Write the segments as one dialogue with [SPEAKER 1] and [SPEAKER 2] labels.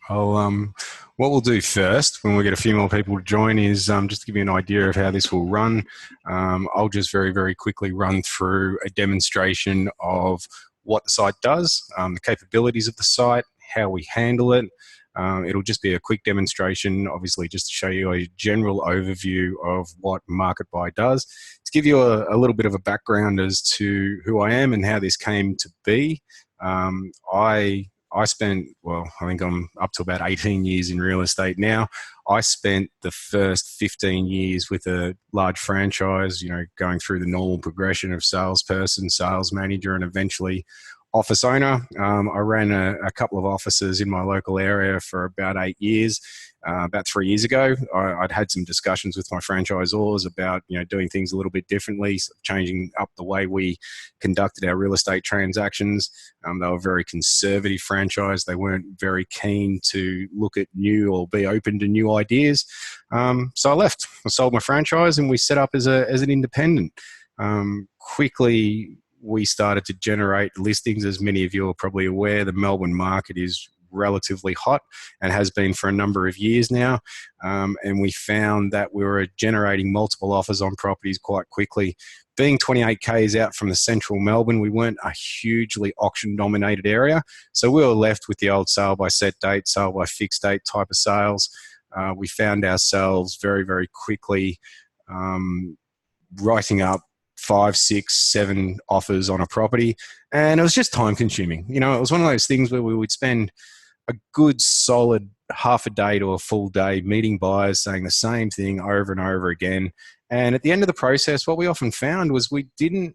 [SPEAKER 1] I'll, what we'll do first, when we get a few more people to join, is just to give you an idea of how this will run. I'll just very, very quickly run through a demonstration of what the site does, the capabilities of the site, how we handle it. It'll just be a quick demonstration, obviously, just to show you a general overview of what Market Buy does. To give you a little bit of a background as to who I am and how this came to be, I spent, well, I think I'm up to about 18 years in real estate now. I spent the first 15 years with a large franchise, going through the normal progression of salesperson, sales manager, and eventually office owner. I ran a couple of offices in my local area for about 8 years. About 3 years ago, I'd had some discussions with my franchisors about doing things a little bit differently, changing up the way we conducted our real estate transactions. They were a very conservative franchise. They weren't very keen to look at new or be open to new ideas. So I left. I sold my franchise and we set up as an independent. Quickly, we started to generate listings. As many of you are probably aware, the Melbourne market is relatively hot and has been for a number of years now. And we found that we were generating multiple offers on properties quite quickly. Being 28 k's out from the central Melbourne, we weren't a hugely auction-dominated area. So we were left with the old sale by set date, sale by fixed date type of sales. We found ourselves very, very quickly writing up 5, 6, 7 offers on a property, and it was just time consuming. It was one of those things where we would spend a good solid half a day to a full day meeting buyers, saying the same thing over and over again. And at the end of the process, what we often found was it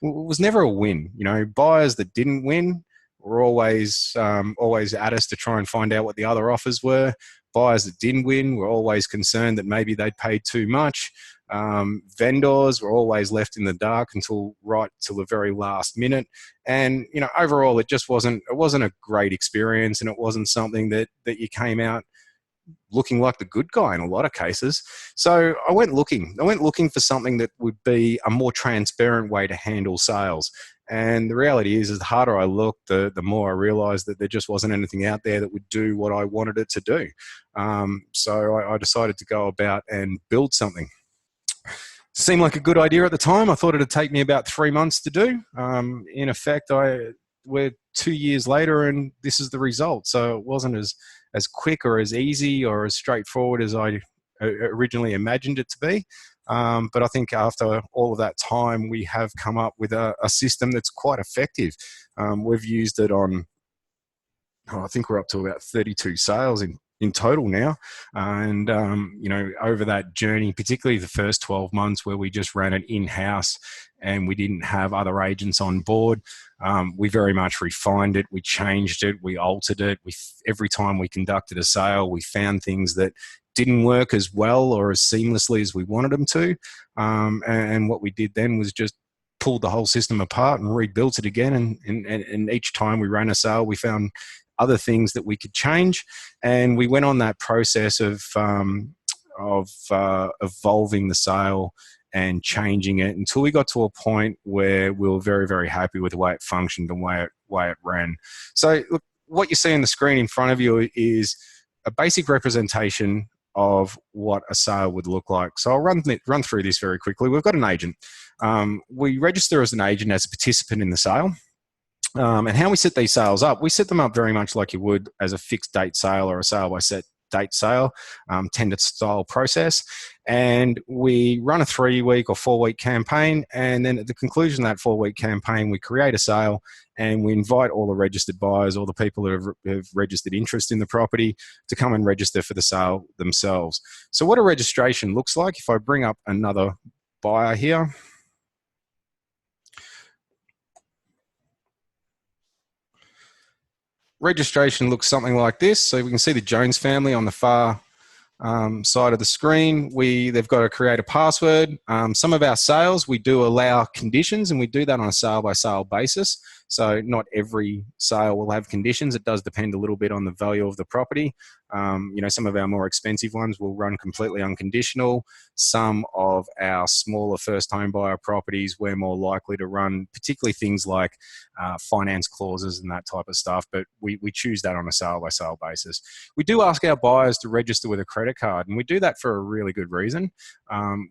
[SPEAKER 1] was never a win. Buyers that didn't win were always at us to try and find out what the other offers were. Buyers that didn't win were always concerned that maybe they'd paid too much. Vendors were always left in the dark until the very last minute. And, overall, it wasn't a great experience, and it wasn't something that you came out looking like the good guy in a lot of cases. So I went looking for something that would be a more transparent way to handle sales. And the reality is the harder I looked, the more I realized that there just wasn't anything out there that would do what I wanted it to do. So I decided to go about and build something. Seemed like a good idea at the time. I thought it'd take me about 3 months to do. In effect, we're 2 years later, and this is the result. So it wasn't as quick or as easy or as straightforward as I originally imagined it to be. But I think after all of that time, we have come up with a system that's quite effective. We've used it on, I think we're up to about 32 sales in total now. And, over that journey, particularly the first 12 months where we just ran it in-house and we didn't have other agents on board, we very much refined it. We changed it. We altered it. Every time we conducted a sale, we found things that didn't work as well or as seamlessly as we wanted them to. And what we did then was just pulled the whole system apart and rebuilt it again. And each time we ran a sale, we found other things that we could change, and we went on that process of evolving the sale and changing it until we got to a point where we were very, very happy with the way it functioned and the way it ran. So look, what you see on the screen in front of you is a basic representation of what a sale would look like. So I'll run through this very quickly. We've got an agent. We register as an agent as a participant in the sale. And how we set these sales up, we set them up very much like you would as a fixed date sale or a sale by set date sale, tender style process. And we run a 3-week or 4-week campaign. And then at the conclusion of that 4-week campaign, we create a sale and we invite all the registered buyers, all the people that have registered interest in the property to come and register for the sale themselves. So what a registration looks like, if I bring up another buyer here. Registration looks something like this. So we can see the Jones family on the far side of the screen, they've got to create a password. Some of our sales, we do allow conditions, and we do that on a sale-by-sale basis. So not every sale will have conditions. It does depend a little bit on the value of the property. Some of our more expensive ones will run completely unconditional. Some of our smaller first home buyer properties, we're more likely to run particularly things like finance clauses and that type of stuff, but we choose that on a sale-by-sale basis. We do ask our buyers to register with a credit card, and we do that for a really good reason.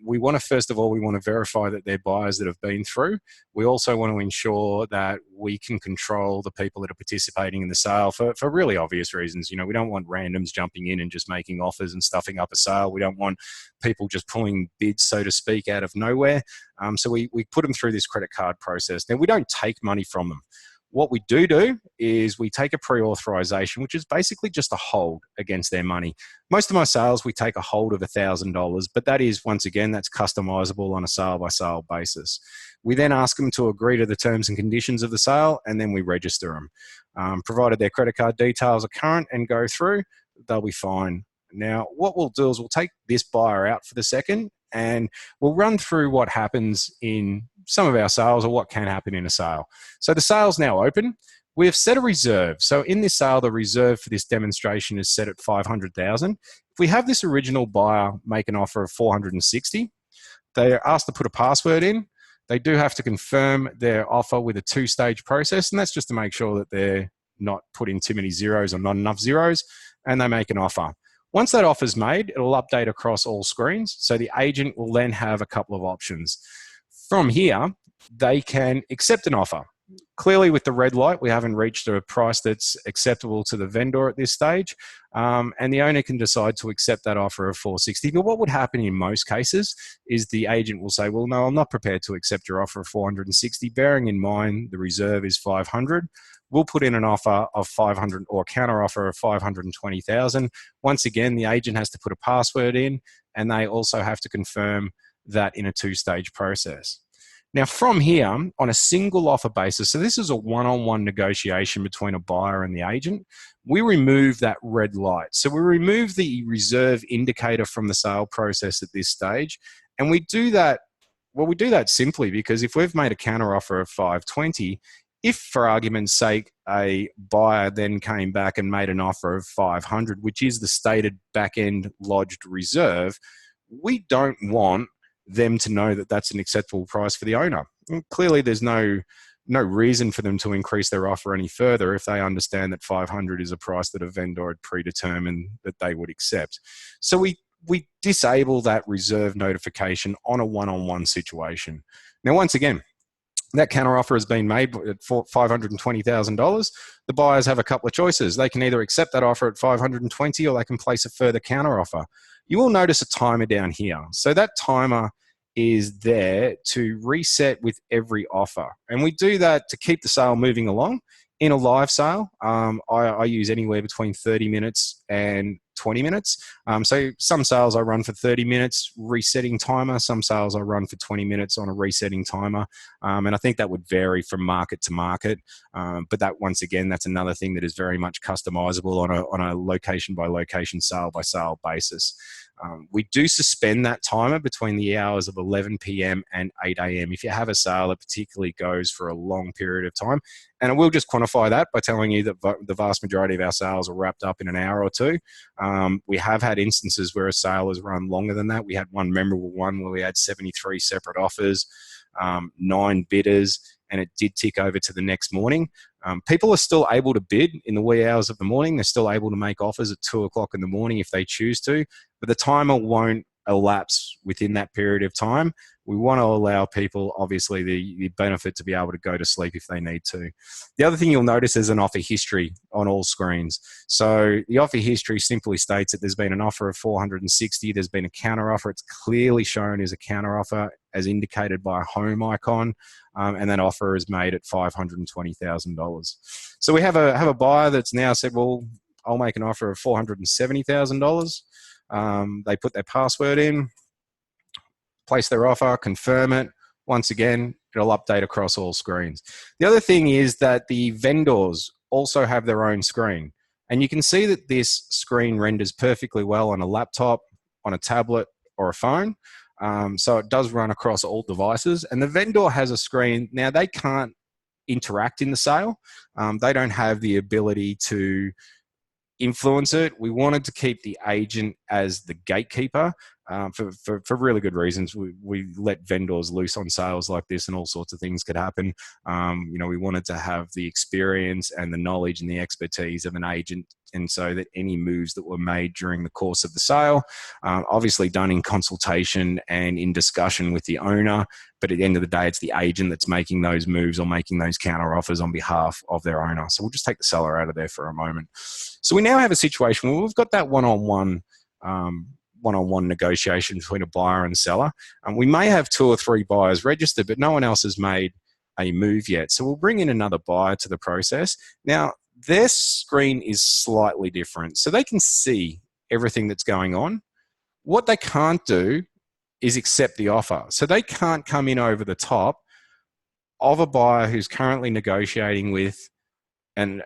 [SPEAKER 1] We want to, first of all, we want to verify that they're buyers that have been through. We also want to ensure that we can control the people that are participating in the sale for really obvious reasons. We don't want randoms jumping in and just making offers and stuffing up a sale. We don't want people just pulling bids, so to speak, out of nowhere. So we put them through this credit card process. Now, we don't take money from them. What we do is we take a pre-authorization, which is basically just a hold against their money. Most of my sales, we take a hold of $1,000, but that is, once again, that's customizable on a sale-by-sale basis. We then ask them to agree to the terms and conditions of the sale, and then we register them. Provided their credit card details are current and go through, they'll be fine. Now, what we'll do is we'll take this buyer out for the second, and we'll run through what happens in some of our sales, or what can happen in a sale. So the sale's now open. We have set a reserve. So in this sale, the reserve for this demonstration is set at $500,000. If we have this original buyer make an offer of $460,000, they are asked to put a password in. They do have to confirm their offer with a two-stage process, and that's just to make sure that they're not putting too many zeros or not enough zeros, and they make an offer. Once that offer is made, it'll update across all screens. So the agent will then have a couple of options. From here, they can accept an offer. Clearly, with the red light, we haven't reached a price that's acceptable to the vendor at this stage, and the owner can decide to accept that offer of $460,000. But what would happen in most cases is the agent will say, well, no, I'm not prepared to accept your offer of $460,000, bearing in mind the reserve is $500,000. We'll put in an offer of $500,000 or a counter offer of $520,000. Once again, the agent has to put a password in, and they also have to confirm that in a two-stage process. Now, from here, on a single offer basis, so this is a one-on-one negotiation between a buyer and the agent, we remove that red light. So we remove the reserve indicator from the sale process at this stage, and we do that, well, we do that simply because if we've made a counter offer of $520,000, if, for argument's sake, a buyer then came back and made an offer of $500,000, which is the stated back-end lodged reserve, we don't want them to know that that's an acceptable price for the owner. And clearly, there's no reason for them to increase their offer any further if they understand that $500,000 is a price that a vendor had predetermined that they would accept. So we disable that reserve notification on a one-on-one situation. Now, once again, that counter offer has been made at $520,000. The buyers have a couple of choices. They can either accept that offer at $520,000 or they can place a further counter offer. You will notice a timer down here. So that timer is there to reset with every offer. And we do that to keep the sale moving along. In a live sale, I use anywhere between 30 minutes and 20 minutes. So some sales I run for 30 minutes, resetting timer. Some sales I run for 20 minutes on a resetting timer. And I think that would vary from market to market. But that, once again, that's another thing that is very much customizable on a location by location, sale by sale basis. We do suspend that timer between the hours of 11 p.m. and 8 a.m. if you have a sale that particularly goes for a long period of time. And I will just quantify that by telling you that the vast majority of our sales are wrapped up in an hour or two. We have had instances where a sale has run longer than that. We had one memorable one where we had 73 separate offers, 9 bidders, and it did tick over to the next morning. People are still able to bid in the wee hours of the morning. They're still able to make offers at 2 o'clock in the morning if they choose to, but the timer won't elapse within that period of time. We want to allow people, obviously, the benefit to be able to go to sleep if they need to. The other thing you'll notice is an offer history on all screens. So the offer history simply states that there's been an offer of $460,000, there's been a counter offer. It's clearly shown as a counter offer as indicated by a home icon, and that offer is made at $520,000. So we have a buyer that's now said, well, I'll make an offer of $470,000. They put their password in, place their offer, confirm it. Once again, it'll update across all screens. The other thing is that the vendors also have their own screen. And you can see that this screen renders perfectly well on a laptop, on a tablet, or a phone. So it does run across all devices. And the vendor has a screen. Now, they can't interact in the sale. They don't have the ability to influence it. We wanted to keep the agent as the gatekeeper for really good reasons. We let vendors loose on sales like this, and all sorts of things could happen. We wanted to have the experience and the knowledge and the expertise of an agent, and so that any moves that were made during the course of the sale, obviously done in consultation and in discussion with the owner, but at the end of the day, it's the agent that's making those moves or making those counter offers on behalf of their owner. So we'll just take the seller out of there for a moment. So we now have a situation where we've got that one-on-one negotiation between a buyer and seller. We may have 2 or 3 buyers registered, but no one else has made a move yet. So we'll bring in another buyer to the process. Now, their screen is slightly different, so they can see everything that's going on. What they can't do is accept the offer. So they can't come in over the top of a buyer who's currently negotiating with an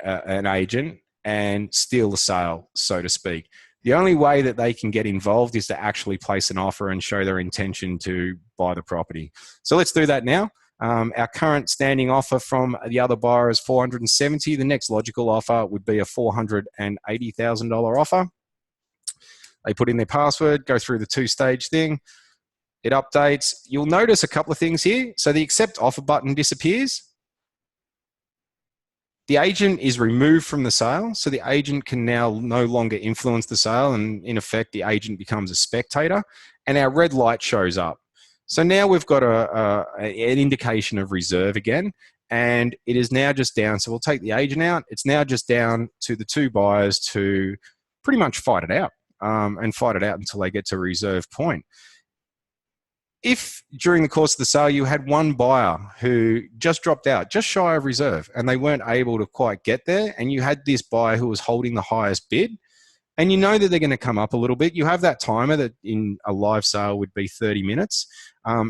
[SPEAKER 1] agent and steal the sale, so to speak. The only way that they can get involved is to actually place an offer and show their intention to buy the property. So let's do that now. Our current standing offer from the other buyer is $470,000. The next logical offer would be a $480,000 offer. They put in their password, go through the 2-stage thing. It updates. You'll notice a couple of things here. So the accept offer button disappears. The agent is removed from the sale, so the agent can now no longer influence the sale, and in effect, the agent becomes a spectator, and our red light shows up. So now we've got an indication of reserve again, and it is now just down. So we'll take the agent out. It's now just down to the 2 buyers to pretty much fight it out, and fight it out until they get to reserve point. If during the course of the sale you had 1 buyer who just dropped out, just shy of reserve, and they weren't able to quite get there, and you had this buyer who was holding the highest bid, and you know that they're going to come up a little bit, you have that timer that in a live sale would be 30 minutes.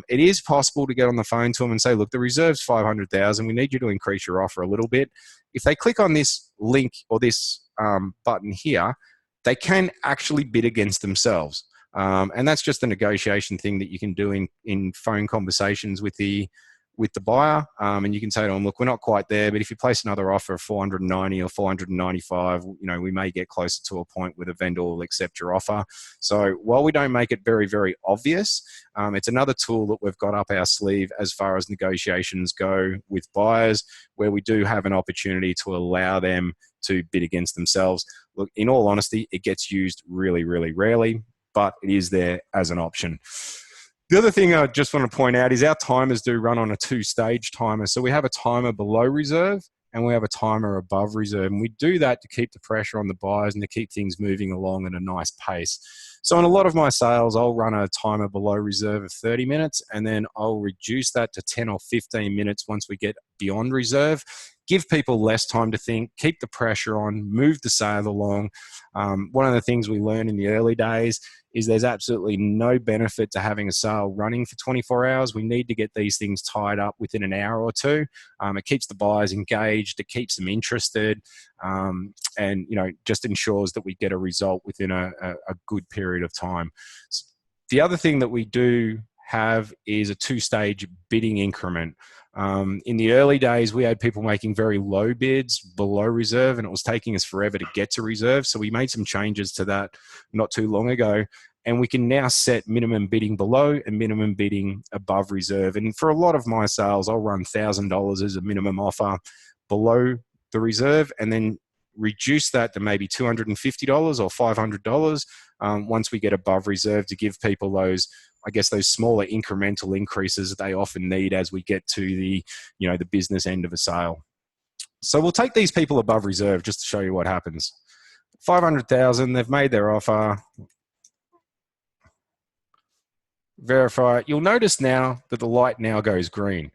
[SPEAKER 1] It is possible to get on the phone to them and say, look, the reserve's $500,000. We need you to increase your offer a little bit. If they click on this link or this button here, they can actually bid against themselves. And that's just a negotiation thing that you can do in phone conversations with the buyer. And you can say to them, look, we're not quite there, but if you place another offer of 490 or 495, we may get closer to a point where the vendor will accept your offer. So while we don't make it very, very obvious, it's another tool that we've got up our sleeve as far as negotiations go with buyers, where we do have an opportunity to allow them to bid against themselves. Look, in all honesty, it gets used really, really rarely, but it is there as an option. The other thing I just want to point out is our timers do run on a 2-stage timer. So we have a timer below reserve and we have a timer above reserve. And we do that to keep the pressure on the buyers and to keep things moving along at a nice pace. So in a lot of my sales, I'll run a timer below reserve of 30 minutes, and then I'll reduce that to 10 or 15 minutes once we get beyond reserve. Give people less time to think, keep the pressure on, move the sale along. One of the things we learned in the early days is there's absolutely no benefit to having a sale running for 24 hours. We need to get these things tied up within an hour or 2. It keeps the buyers engaged, it keeps them interested, and just ensures that we get a result within a good period of time. The other thing that we do have is a 2-stage bidding increment. In the early days, we had people making very low bids below reserve, and it was taking us forever to get to reserve. So we made some changes to that not too long ago, and we can now set minimum bidding below and minimum bidding above reserve. And for a lot of my sales, I'll run $1,000 as a minimum offer below the reserve, and then reduce that to maybe $250 or $500 once we get above reserve, to give people those smaller incremental increases that they often need as we get to the business end of a sale. So we'll take these people above reserve just to show you what happens. 500,000, they've made their offer. Verify. You'll notice now that the light now goes green.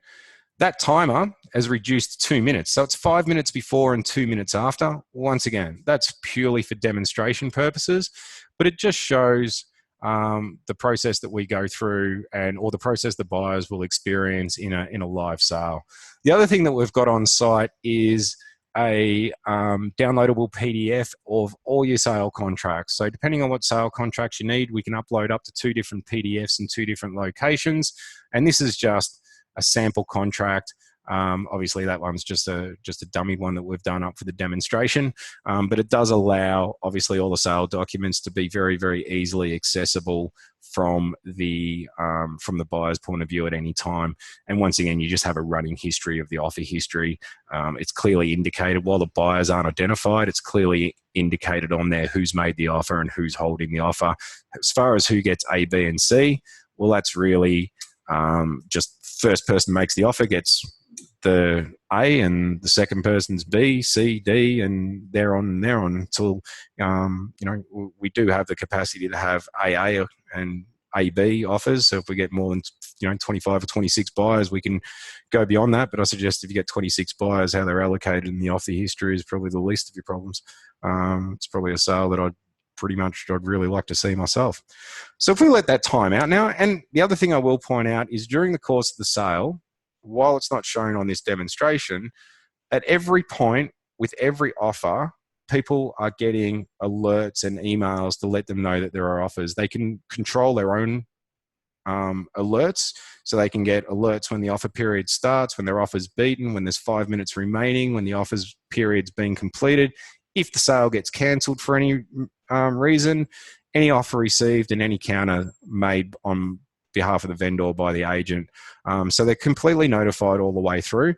[SPEAKER 1] That timer has reduced to 2 minutes. So it's 5 minutes before and 2 minutes after. Once again, that's purely for demonstration purposes, but it just shows the process that we go through or the process the buyers will experience in a live sale. The other thing that we've got on site is a downloadable PDF of all your sale contracts. So depending on what sale contracts you need, we can upload up to 2 different PDFs in 2 different locations. And this is just a sample contract. Obviously that one's just a dummy one that we've done up for the demonstration, but it does allow obviously all the sale documents to be very, very easily accessible from the buyer's point of view at any time. And once again, you just have a running history of the offer history. It's clearly indicated while the buyers aren't identified, it's clearly indicated on there who's made the offer and who's holding the offer. As far as who gets A, B, and C, well, that's really just first person makes the offer gets the A, and the second person's B, C, D, and they're on until we do have the capacity to have AA and AB offers. So if we get more than 25 or 26 buyers, we can go beyond that. But I suggest if you get 26 buyers, how they're allocated in the offer history is probably the least of your problems. It's probably a sale that I'd really like to see myself. So if we let that time out now, and the other thing I will point out is during the course of the sale, while it's not shown on this demonstration, at every point with every offer, people are getting alerts and emails to let them know that there are offers. They can control their own alerts, so they can get alerts when the offer period starts, when their offer's beaten, when there's 5 minutes remaining, when the offer's period's been completed, if the sale gets cancelled for any reason, any offer received and any counter made on behalf of the vendor by the agent. So they're completely notified all the way through.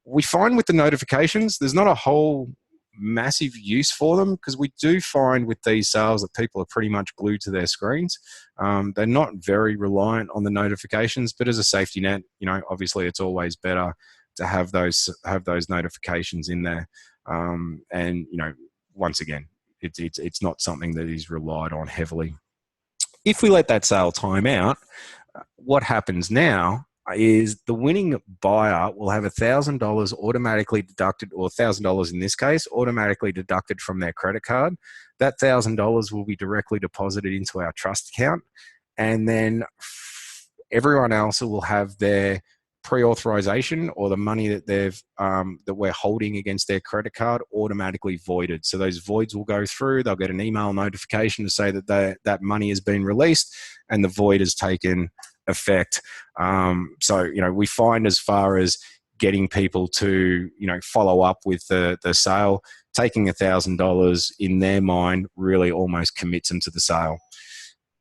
[SPEAKER 1] We find with the notifications, there's not a whole massive use for them, because we do find with these sales that people are pretty much glued to their screens. They're not very reliant on the notifications, but as a safety net, obviously it's always better to have those notifications in there. And once again, it's not something that is relied on heavily. If we let that sale time out, what happens now is the winning buyer will have $1,000 automatically deducted, or $1,000 in this case, automatically deducted from their credit card. That $1,000 will be directly deposited into our trust account, and then everyone else will have their pre-authorization, or the money that that we're holding against their credit card, automatically voided. So those voids will go through. They'll get an email notification to say that that money has been released and the void has taken effect. So we find, as far as getting people to follow up with the sale, taking $1,000 in their mind really almost commits them to the sale.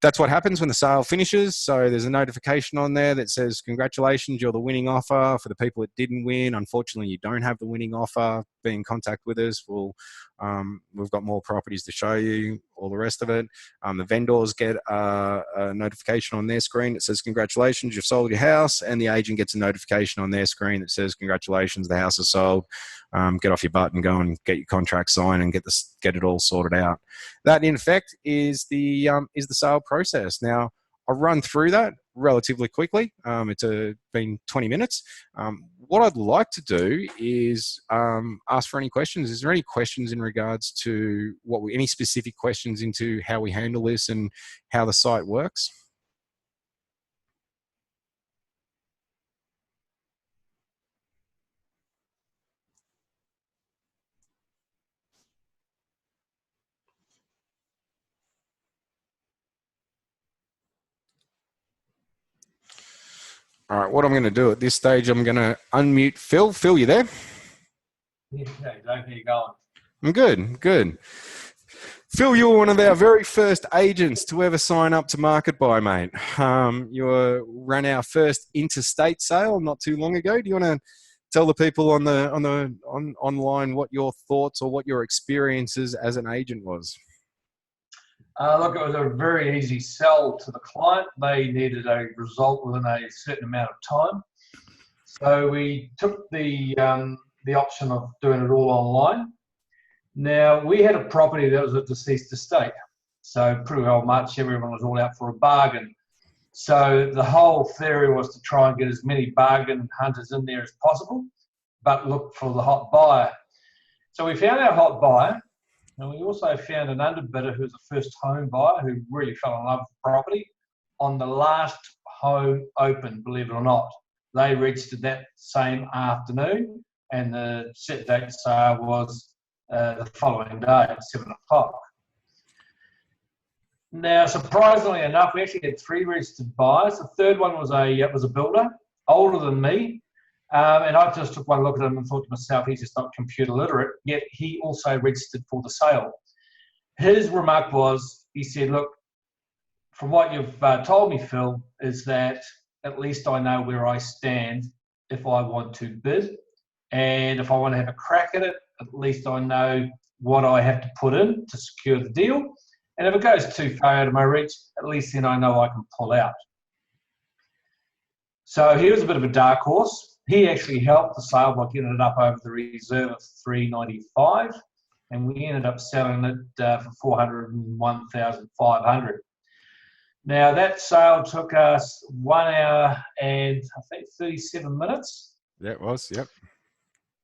[SPEAKER 1] That's what happens when the sale finishes. So there's a notification on there that says, congratulations, you're the winning offer. For the people that didn't win, unfortunately, you don't have the winning offer. Be in contact with us. We've got more properties to show you, all the rest of it. The vendors get a notification on their screen that says, congratulations, you've sold your house. And the agent gets a notification on their screen that says, congratulations, the house is sold. Get off your butt and go and get your contract signed and get it all sorted out. That, in effect, is the sale process. Now, I'll run through that relatively quickly. It's been 20 minutes. What I'd like to do is ask for any questions. Is there any questions in regards to any specific questions into how we handle this and how the site works? All right, what I'm going to do at this stage, I'm going to unmute Phil. Phil, you there?
[SPEAKER 2] Yeah, Dave, how you going?
[SPEAKER 1] I'm good. Phil, you were one of our very first agents to ever sign up to MarketBuy, mate. You ran our first interstate sale not too long ago. Do you want to tell the people on online what your thoughts or what your experiences as an agent was?
[SPEAKER 2] Look, it was a very easy sell to the client. They needed a result within a certain amount of time. So we took the option of doing it all online. Now, we had a property that was a deceased estate. So pretty well much everyone was all out for a bargain. So the whole theory was to try and get as many bargain hunters in there as possible, but look for the hot buyer. So we found our hot buyer. And we also found an underbidder who was a first home buyer who really fell in love with the property on the last home open, believe it or not. They registered that same afternoon and the set date sale was the following day at 7 o'clock. Now, surprisingly enough, we actually had 3 registered buyers. The third one was a builder, older than me, and I just took one look at him and thought to myself, he's just not computer literate, yet he also registered for the sale. His remark was, he said, look, from what you've told me, Phil, is that at least I know where I stand if I want to bid, and if I want to have a crack at it, at least I know what I have to put in to secure the deal. And if it goes too far out of my reach, at least then I know I can pull out. So he was a bit of a dark horse. He actually helped the sale by getting it up over the reserve of $395, and we ended up selling it for $401,500. Now that sale took us 1 hour and I think 37 minutes.
[SPEAKER 1] Yeah, it was. Yep.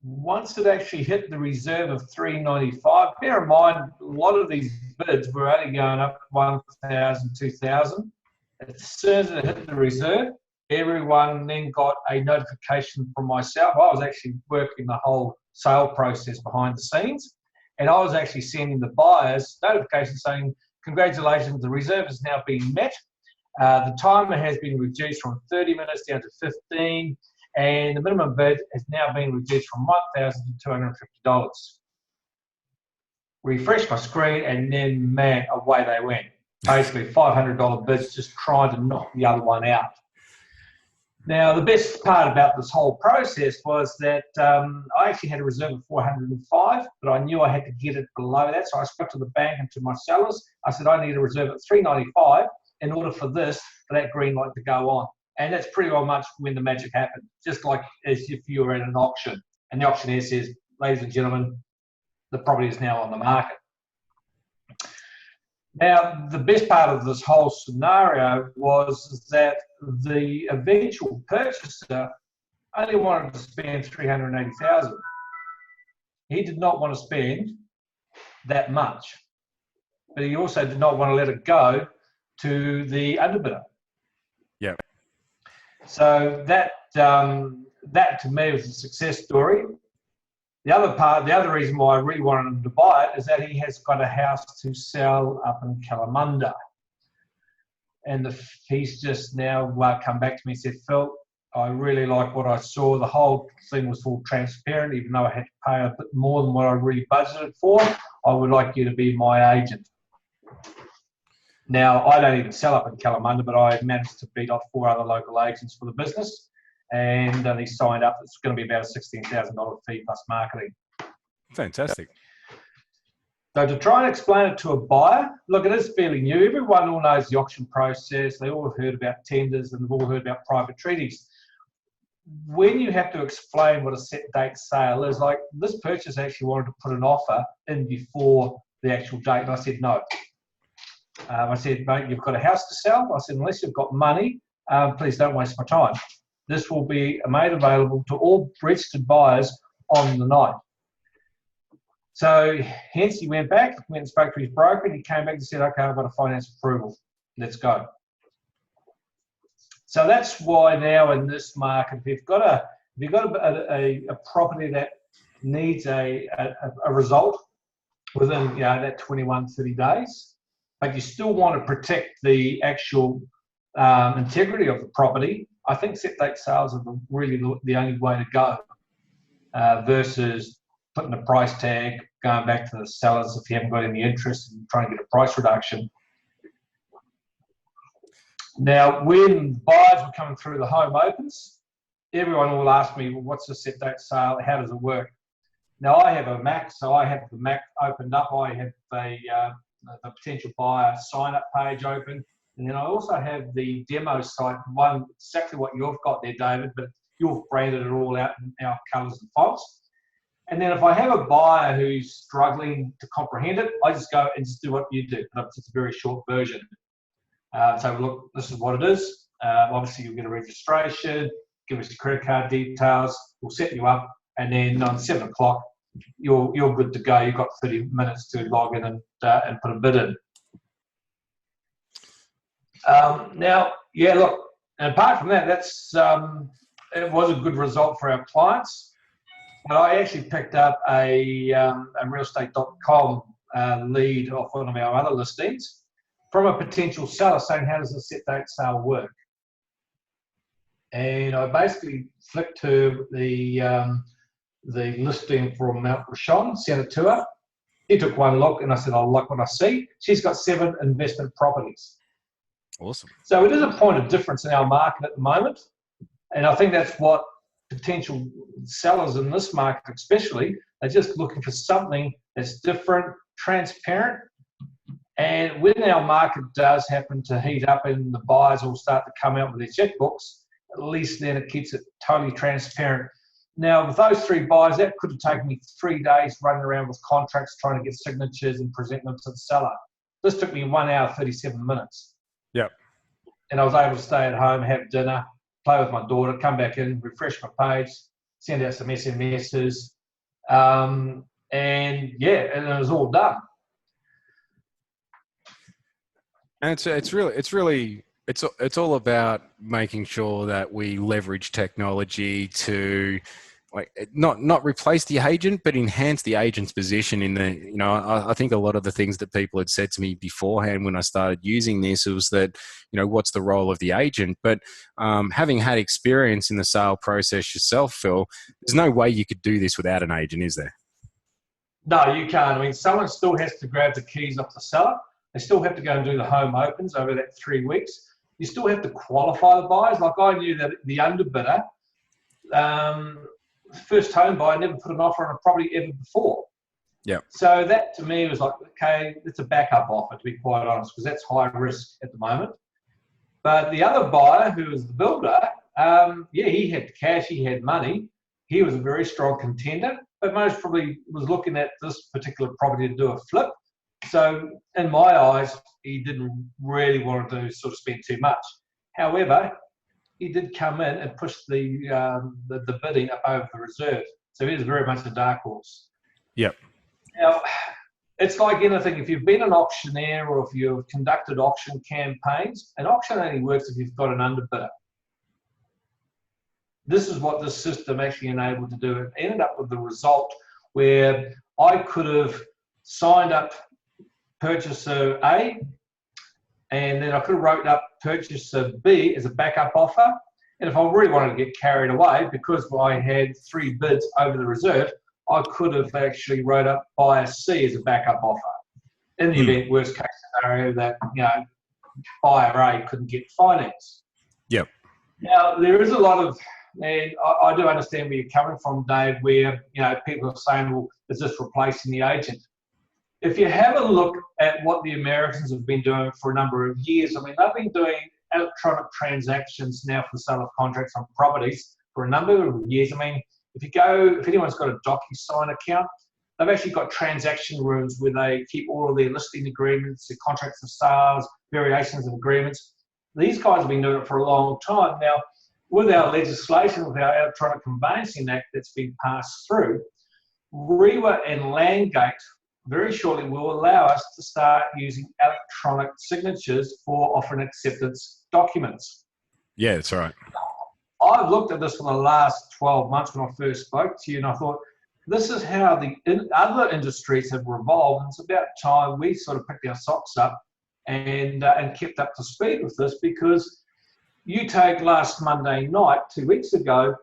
[SPEAKER 2] Once it actually hit the reserve of $395, bear in mind, a lot of these bids were only going up 1,000, 2,000. As soon as it hit the reserve, everyone then got a notification from myself. I was actually working the whole sale process behind the scenes, and I was actually sending the buyers notifications saying, congratulations, the reserve has now been met. The timer has been reduced from 30 minutes down to 15. And the minimum bid has now been reduced from $1,250. Refresh my screen, and then, man, away they went. Basically, $500 bids, just trying to knock the other one out. Now, the best part about this whole process was that I actually had a reserve of 405, but I knew I had to get it below that. So I spoke to the bank and to my sellers. I said, I need a reserve at 395 in order for that green light to go on. And that's pretty well much when the magic happened, just like as if you were at an auction. And the auctioneer says, ladies and gentlemen, the property is now on the market. Now, the best part of this whole scenario was that the eventual purchaser only wanted to spend $380,000. He did not want to spend that much, but he also did not want to let it go to the underbidder.
[SPEAKER 1] Yeah.
[SPEAKER 2] So that to me was a success story. The other reason why I really wanted him to buy it is that he has got a house to sell up in Kalamunda. And he's just now come back to me and said, Phil, I really like what I saw. The whole thing was all transparent, even though I had to pay a bit more than what I really budgeted for. I would like you to be my agent. Now, I don't even sell up in Kalamunda, but I managed to beat off 4 other local agents for the business, and he signed up. It's going to be about a $16,000 fee plus marketing.
[SPEAKER 1] Fantastic.
[SPEAKER 2] So to try and explain it to a buyer, look, it is fairly new. Everyone all knows the auction process. They all have heard about tenders, and they've all heard about private treaties. When you have to explain what a set date sale is, like this purchaser actually wanted to put an offer in before the actual date, and I said no. I said, mate, you've got a house to sell. I said, unless you've got money, please don't waste my time. This will be made available to all registered buyers on the night. So hence he went back, went and spoke to his broker, and he came back and said, okay, I've got a finance approval. Let's go. So that's why now in this market, if you've got a property that needs a result within that 21, 30 days, but you still want to protect the actual integrity of the property, I think set date sales are really the only way to go versus putting a price tag, going back to the sellers if you haven't got any interest and trying to get a price reduction. Now, when buyers were coming through the home opens, everyone will ask me, well, what's the set date sale? How does it work? Now, I have a Mac, so I have the Mac opened up. I have the potential buyer sign-up page open. And then I also have the demo site, one exactly what you've got there, David, but you've branded it all out in our colours and fonts. And then if I have a buyer who's struggling to comprehend it, I just go and just do what you do. It's a very short version. So look, this is what it is. Obviously, you'll get a registration, give us your credit card details, we'll set you up, and then on 7 o'clock, you're good to go. You've got 30 minutes to log in and put a bid in. Now, yeah, look, and apart from that, it was a good result for our clients. But I actually picked up a realestate.com lead off one of our other listings from a potential seller saying, how does the set date sale work? And I basically flicked to the listing from Mount Rochon, sent it to her. She took one look and I said, I like what I see. She's got 7 investment properties.
[SPEAKER 1] Awesome.
[SPEAKER 2] So it is a point of difference in our market at the moment. And I think that's what potential sellers in this market especially, are just looking for something that's different, transparent. And when our market does happen to heat up and the buyers will start to come out with their checkbooks, at least then it keeps it totally transparent. Now, with those 3 buyers, that could have taken me 3 days running around with contracts, trying to get signatures and present them to the seller. This took me 1 hour, 37 minutes.
[SPEAKER 1] Yep.
[SPEAKER 2] And I was able to stay at home, have dinner, play with my daughter, come back in, refresh my page, send out some SMSs, and it was all done.
[SPEAKER 1] And it's all about making sure that we leverage technology to not replace the agent, but enhance the agent's position in the, I think a lot of the things that people had said to me beforehand when I started using this was that, what's the role of the agent? But having had experience in the sale process yourself, Phil, there's no way you could do this without an agent, is there?
[SPEAKER 2] No, you can't. I mean, someone still has to grab the keys off the seller. They still have to go and do the home opens over that 3 weeks. You still have to qualify the buyers. Like I knew that the underbidder, first home buyer, never put an offer on a property ever before.
[SPEAKER 1] Yeah.
[SPEAKER 2] So that to me was like, okay, it's a backup offer, to be quite honest, because that's high risk at the moment. But the other buyer, who was the builder, he had cash, he had money. He was a very strong contender, but most probably was looking at this particular property to do a flip. So in my eyes, he didn't really want to sort of spend too much. However, he did come in and push the bidding up over the reserve. So he is very much a dark horse.
[SPEAKER 1] Yep.
[SPEAKER 2] Now, it's like anything. If you've been an auctioneer or if you've conducted auction campaigns, an auction only works if you've got an underbidder. This is what this system actually enabled to do. It ended up with the result where I could have signed up purchaser A, and then I could have wrote up purchaser B as a backup offer. And if I really wanted to get carried away, because I had 3 bids over the reserve, I could have actually wrote up buyer C as a backup offer. In the event, worst case scenario, that buyer A couldn't get finance.
[SPEAKER 1] Yep.
[SPEAKER 2] Now there is a lot of, and I do understand where you're coming from, Dave, where people are saying, well, is this replacing the agent? If you have a look at what the Americans have been doing for a number of years, I mean, they've been doing electronic transactions now for the sale of contracts on properties for a number of years. I mean, if anyone's got a DocuSign account, they've actually got transaction rooms where they keep all of their listing agreements, their contracts of sales, variations of agreements. These guys have been doing it for a long time. Now, with our legislation, with our Electronic Conveyancing Act that's been passed through, REWA and Landgate very shortly will allow us to start using electronic signatures for offer and acceptance documents.
[SPEAKER 1] Yeah, that's right.
[SPEAKER 2] I've looked at this for the last 12 months when I first spoke to you, and I thought, this is how the other industries have revolved. And it's about time we sort of picked our socks up and kept up to speed with this, because you take last Monday night, 2 weeks ago,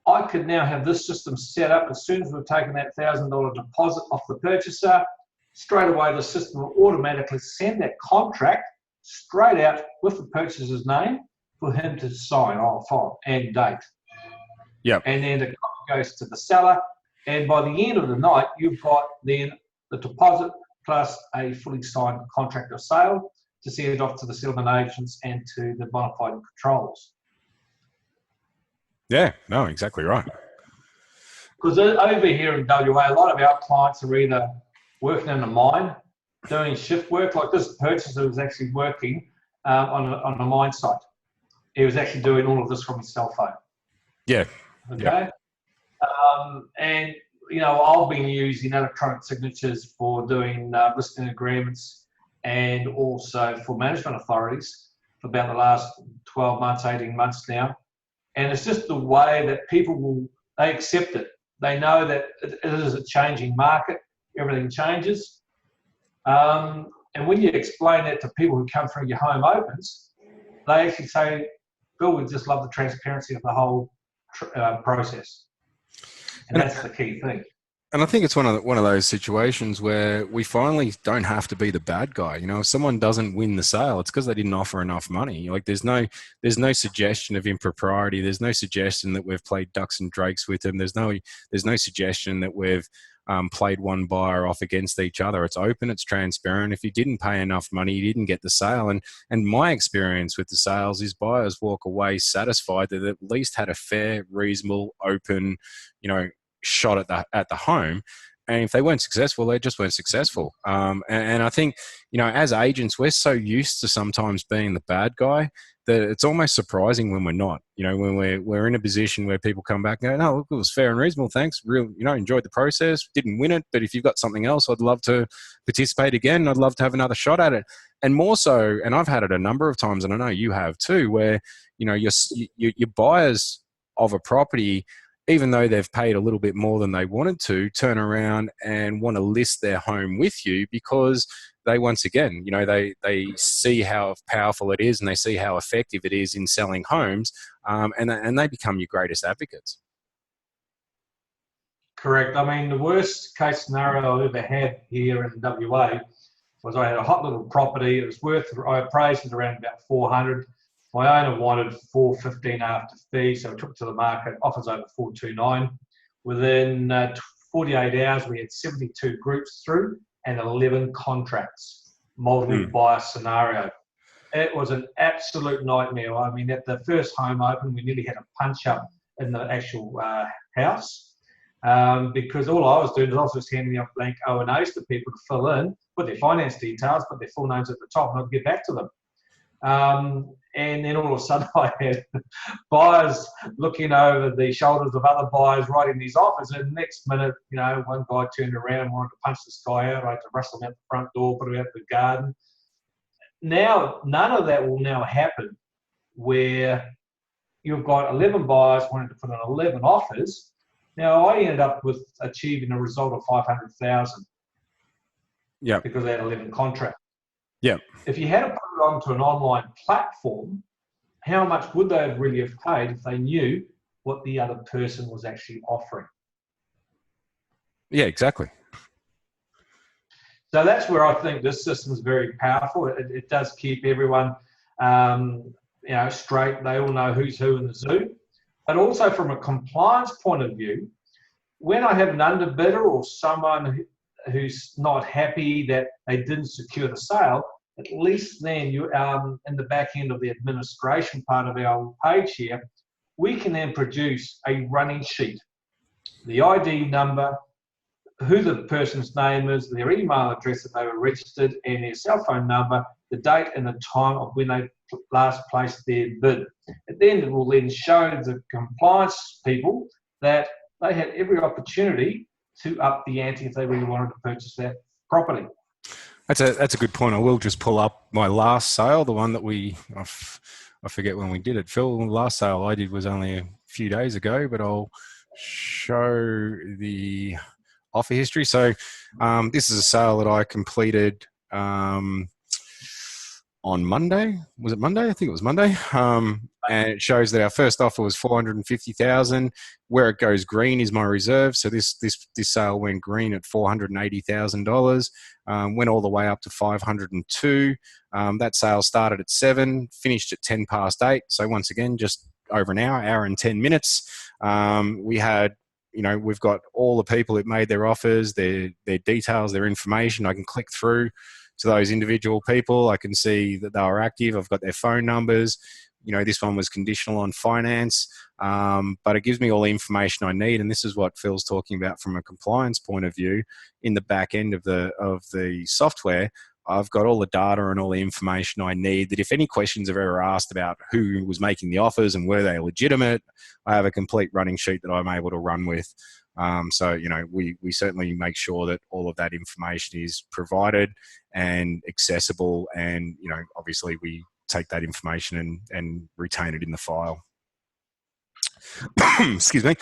[SPEAKER 2] I could now have this system set up as soon as we've taken that $1,000 deposit off the purchaser. Straight away, the system will automatically send that contract straight out with the purchaser's name for him to sign on file and date.
[SPEAKER 1] Yep.
[SPEAKER 2] And then the copy goes to the seller. And by the end of the night, you've got then the deposit plus a fully signed contract of sale to send it off to the settlement agents and to the bona fide controls.
[SPEAKER 1] Yeah, no, exactly right.
[SPEAKER 2] Because over here in WA, a lot of our clients are either working in a mine, doing shift work. Like this purchaser was actually working on a mine site. He was actually doing all of this from his cell phone.
[SPEAKER 1] Yeah.
[SPEAKER 2] Okay.
[SPEAKER 1] Yeah.
[SPEAKER 2] And I've been using electronic signatures for doing listing agreements and also for management authorities for about the last 12 months, 18 months now. And it's just the way that people they accept it. They know that it is a changing market. Everything changes. And when you explain that to people who come through your home opens, they actually say, Bill, we just love the transparency of the whole process. And that's the key thing.
[SPEAKER 1] And I think it's one of those situations where we finally don't have to be the bad guy. You know, if someone doesn't win the sale, it's because they didn't offer enough money. Like there's no suggestion of impropriety. There's no suggestion that we've played ducks and drakes with them. There's no suggestion that we've played one buyer off against each other. It's open, it's transparent. If you didn't pay enough money, you didn't get the sale. And my experience with the sales is buyers walk away satisfied that they at least had a fair, reasonable, open, you know, shot at the home. And if they weren't successful, they just weren't successful. And I think, you know, as agents, we're so used to sometimes being the bad guy that it's almost surprising when we're not. You know, when we're in a position where people come back and go, no, look, it was fair and reasonable, thanks. Enjoyed the process, didn't win it, but if you've got something else, I'd love to participate again. I'd love to have another shot at it. And more so, and I've had it a number of times, and I know you have too, where, you know, your buyers of a property, even though they've paid a little bit more than they wanted to, turn around and want to list their home with you because they, once again, you know, they see how powerful it is and they see how effective it is in selling homes, and they become your greatest advocates.
[SPEAKER 2] Correct. I mean, the worst case scenario I've ever had here in WA was I had a hot little property. It was I appraised it around about 400. My owner wanted 415 after fee, so I took it to the market, offers over 429. Within 48 hours, we had 72 groups through and 11 contracts, multiple buyer scenario. It was an absolute nightmare. I mean, at the first home open, we nearly had a punch up in the actual house because all I was doing is I was just handing out blank O&As to people to fill in, put their finance details, put their full names at the top, and I'd get back to them. And then all of a sudden I had buyers looking over the shoulders of other buyers writing these offers, and the next minute, you know, one guy turned around and wanted to punch this guy out. I had to rustle him out the front door, put him out the garden. Now, none of that will now happen where you've got 11 buyers wanting to put on 11 offers. Now, I ended up with achieving a result of 500,000.
[SPEAKER 1] Yeah.
[SPEAKER 2] Because I had 11 contracts.
[SPEAKER 1] Yeah.
[SPEAKER 2] If you had to put it onto an online platform, how much would they have really have paid if they knew what the other person was actually offering?
[SPEAKER 1] Yeah, exactly.
[SPEAKER 2] So that's where I think this system is very powerful. It does keep everyone, straight. They all know who's who in the zoo. But also from a compliance point of view, when I have an underbidder or someone who's not happy that they didn't secure the sale, at least then you in the back end of the administration part of our page here, we can then produce a running sheet, the ID number, who the person's name is, their email address that they were registered, and their cell phone number, the date and the time of when they last placed their bid. And then it will then show the compliance people that they had every opportunity to up the ante if they really wanted to purchase that property.
[SPEAKER 1] That's a good point. I will just pull up my last sale, the one that I forget when we did it. Phil, the last sale I did was only a few days ago, but I'll show the offer history. So this is a sale that I completed on Monday. Was it Monday? I think it was Monday. And it shows that our first offer was 450,000. Where it goes green is my reserve. So this sale went green at $480,000. Went all the way up to 502. That sale started at 7, finished at 10 past 8. So once again, just over an hour and 10 minutes. We had, we've got all the people that made their offers, their details, their information. I can click through to those individual people. I can see that they were active. I've got their phone numbers. This one was conditional on finance, but it gives me all the information I need. And this is what Phil's talking about from a compliance point of view. In the back end of the software, I've got all the data and all the information I need, that if any questions are ever asked about who was making the offers and were they legitimate, I have a complete running sheet that I'm able to run with. So, we certainly make sure that all of that information is provided and accessible, and, obviously we take that information and retain it in the file. Excuse me.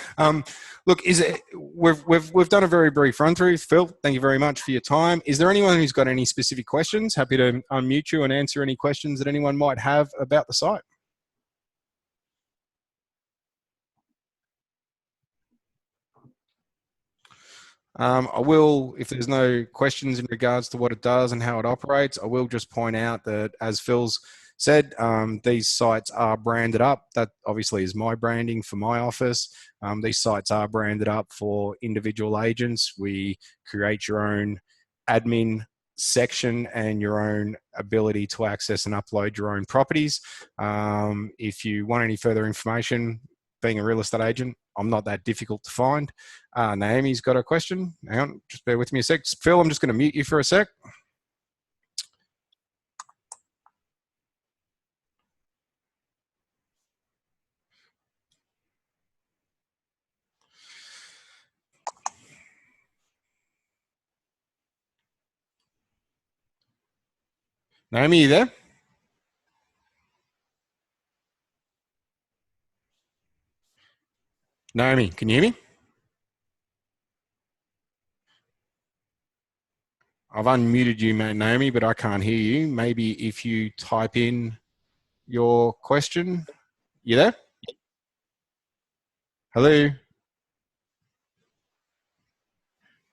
[SPEAKER 1] Look, we've done a very brief run through. Phil, thank you very much for your time. Is there anyone who's got any specific questions? Happy to unmute you and answer any questions that anyone might have about the site. I will, if there's no questions in regards to what it does and how it operates, I will just point out that, as Phil's said, these sites are branded up. That obviously is my branding for my office. These sites are branded up for individual agents. We create your own admin section and your own ability to access and upload your own properties. If you want any further information, being a real estate agent, I'm not that difficult to find. Naomi's got a question. Hang on, just bear with me a sec. Phil, I'm just going to mute you for a sec. Naomi, you there? Naomi, can you hear me? I've unmuted you, Naomi, but I can't hear you. Maybe if you type in your question. You there? Hello?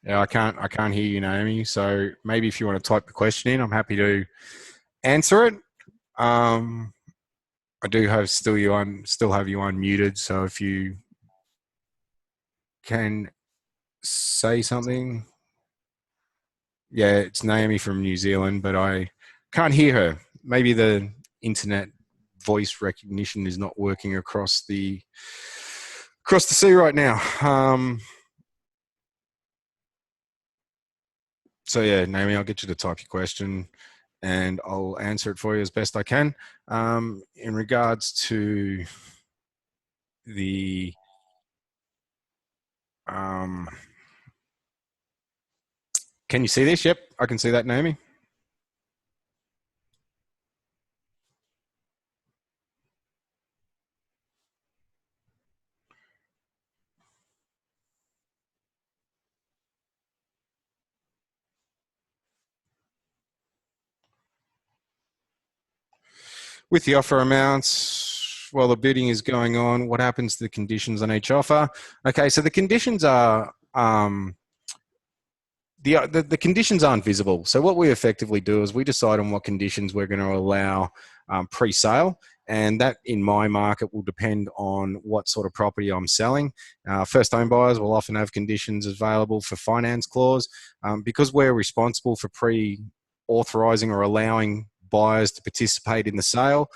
[SPEAKER 1] Yeah, I can't hear you, Naomi. So maybe if you want to type the question in, I'm happy to answer it. I do have still have you unmuted. So if you can say something. Yeah, it's Naomi from New Zealand, but I can't hear her. Maybe the internet voice recognition is not working across the sea right now. So yeah, Naomi, I'll get you to type your question and I'll answer it for you as best I can. In regards to the can you see this? Yep, I can see that, Naomi. With the offer amounts, while the bidding is going on, what happens to the conditions on each offer? Okay, so the conditions are the conditions aren't visible. So what we effectively do is we decide on what conditions we're going to allow pre-sale. And that, in my market, will depend on what sort of property I'm selling. First home buyers will often have conditions available for finance clause. Because we're responsible for pre-authorising or allowing buyers to participate in the sale,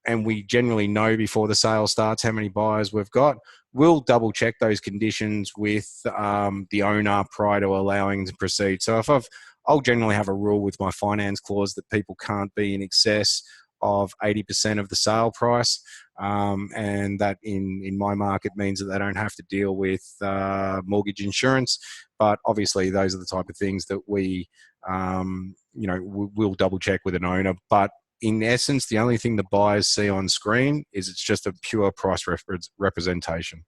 [SPEAKER 1] and we generally know before the sale starts how many buyers we've got, we'll double check those conditions with the owner prior to allowing to proceed. So I'll generally have a rule with my finance clause that people can't be in excess of 80% of the sale price, and that in my market means that they don't have to deal with mortgage insurance. But obviously those are the type of things that we we'll double check with an owner. But in essence, the only thing the buyers see on screen is it's just a pure price representation.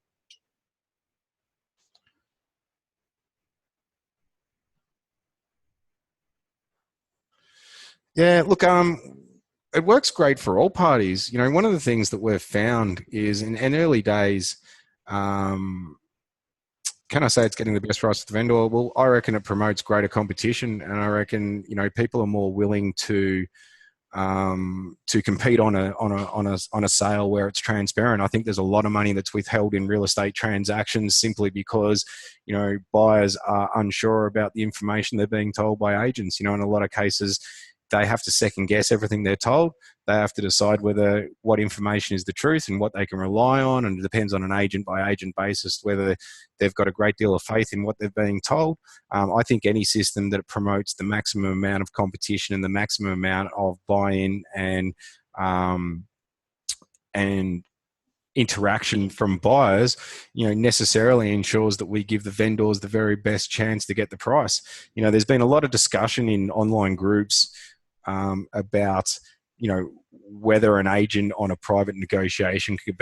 [SPEAKER 1] Yeah, look, it works great for all parties. You know, one of the things that we've found is in early days, can I say it's getting the best price to the vendor? Well, I reckon it promotes greater competition, and I reckon people are more willing to compete on a sale where it's transparent. I think there's a lot of money that's withheld in real estate transactions simply because buyers are unsure about the information they're being told by agents. In a lot of cases, they have to second guess everything they're told. They have to decide what information is the truth and what they can rely on, and it depends on an agent by agent basis whether they've got a great deal of faith in what they're being told. I think any system that promotes the maximum amount of competition and the maximum amount of buy-in and interaction from buyers, necessarily ensures that we give the vendors the very best chance to get the price. There's been a lot of discussion in online groups about whether an agent on a private negotiation could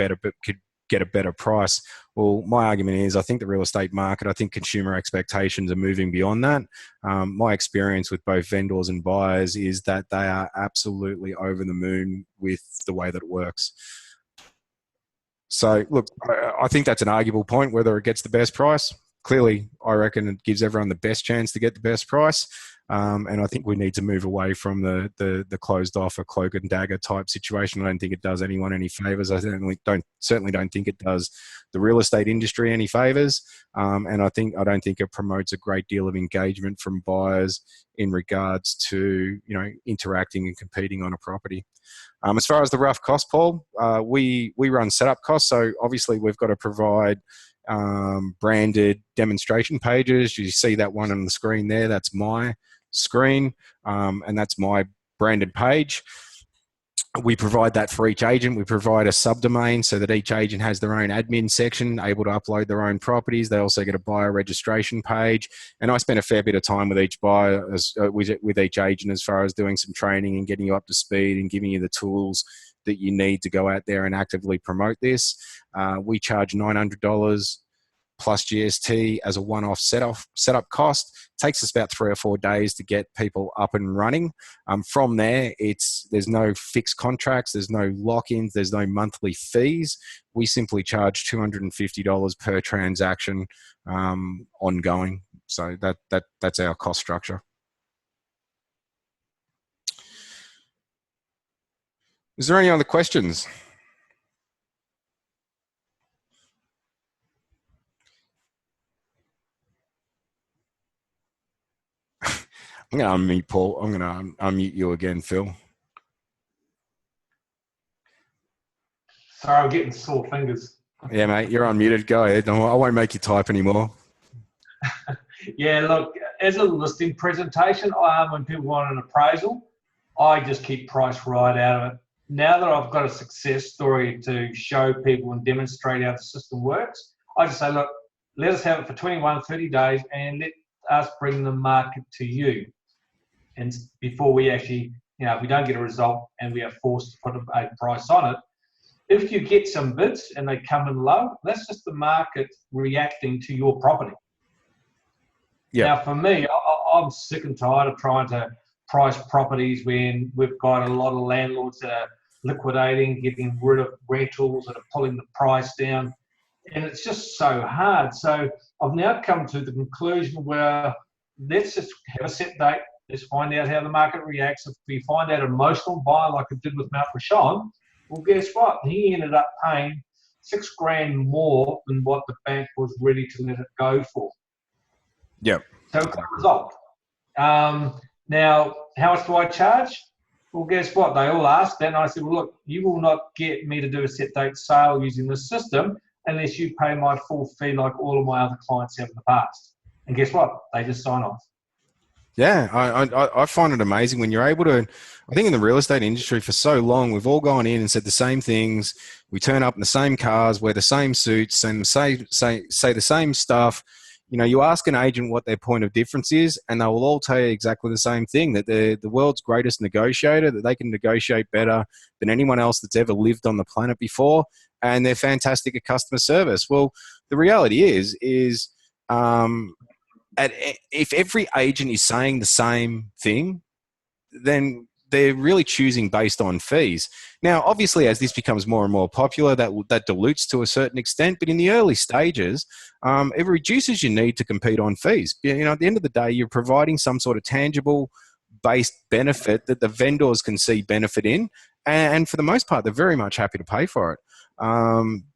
[SPEAKER 1] get a better price. Well, my argument is I think the real estate market, I think consumer expectations are moving beyond that. My experience with both vendors and buyers is that they are absolutely over the moon with the way that it works. So, look, I think that's an arguable point, whether it gets the best price. Clearly, I reckon it gives everyone the best chance to get the best price. And I think we need to move away from the closed offer, cloak and dagger type situation. I don't think it does anyone any favors. I certainly don't think it does the real estate industry any favors. And I don't think it promotes a great deal of engagement from buyers in regards to, interacting and competing on a property. As far as the rough cost, Paul, we run setup costs. So obviously we've got to provide branded demonstration pages. You see that one on the screen there. That's my screen, and that's my branded page. We provide that for each agent. We provide a subdomain so that each agent has their own admin section, able to upload their own properties. They also get a buyer registration page. And I spend a fair bit of time with each buyer, with each agent, as far as doing some training and getting you up to speed and giving you the tools that you need to go out there and actively promote this. We charge $900 plus GST as a one-off setup cost. It takes us about 3 or 4 days to get people up and running. From there, there's no fixed contracts, there's no lock-ins, there's no monthly fees. We simply charge $250 per transaction ongoing. So that's our cost structure. Is there any other questions? I'm going to unmute Paul. I'm going to unmute you again, Phil.
[SPEAKER 2] Sorry, I'm getting sore fingers.
[SPEAKER 1] Yeah, mate, you're unmuted. Go ahead. I won't make you type anymore.
[SPEAKER 2] Yeah, look, as a listing presentation, when people want an appraisal, I just keep price right out of it. Now that I've got a success story to show people and demonstrate how the system works, I just say, look, let us have it for 21, 30 days and let us bring the market to you. And before we actually, if we don't get a result and we are forced to put a price on it, if you get some bids and they come in low, that's just the market reacting to your property.
[SPEAKER 1] Yeah.
[SPEAKER 2] Now, for me, I'm sick and tired of trying to price properties when we've got a lot of landlords that are liquidating, getting rid of rentals that are pulling the price down. And it's just so hard. So I've now come to the conclusion where let's just have a set date. Let's find out how the market reacts. If we find that emotional buyer like I did with Mount Rashawn, well, guess what? He ended up paying $6,000 more than what the bank was ready to let it go for.
[SPEAKER 1] Yep.
[SPEAKER 2] So it's a result. Now, how much do I charge? Well, guess what? They all asked that, and I said, well, look, you will not get me to do a set date sale using this system unless you pay my full fee like all of my other clients have in the past. And guess what? They just sign off.
[SPEAKER 1] Yeah, I find it amazing when you're able to. I think in the real estate industry for so long, we've all gone in and said the same things. We turn up in the same cars, wear the same suits, and say the same stuff. You ask an agent what their point of difference is, and they will all tell you exactly the same thing, that they're the world's greatest negotiator, that they can negotiate better than anyone else that's ever lived on the planet before, and they're fantastic at customer service. Well, the reality is if every agent is saying the same thing, then they're really choosing based on fees. Now, obviously, as this becomes more and more popular, that dilutes to a certain extent. But in the early stages, it reduces your need to compete on fees. At the end of the day, you're providing some sort of tangible based benefit that the vendors can see benefit in. And for the most part, they're very much happy to pay for it.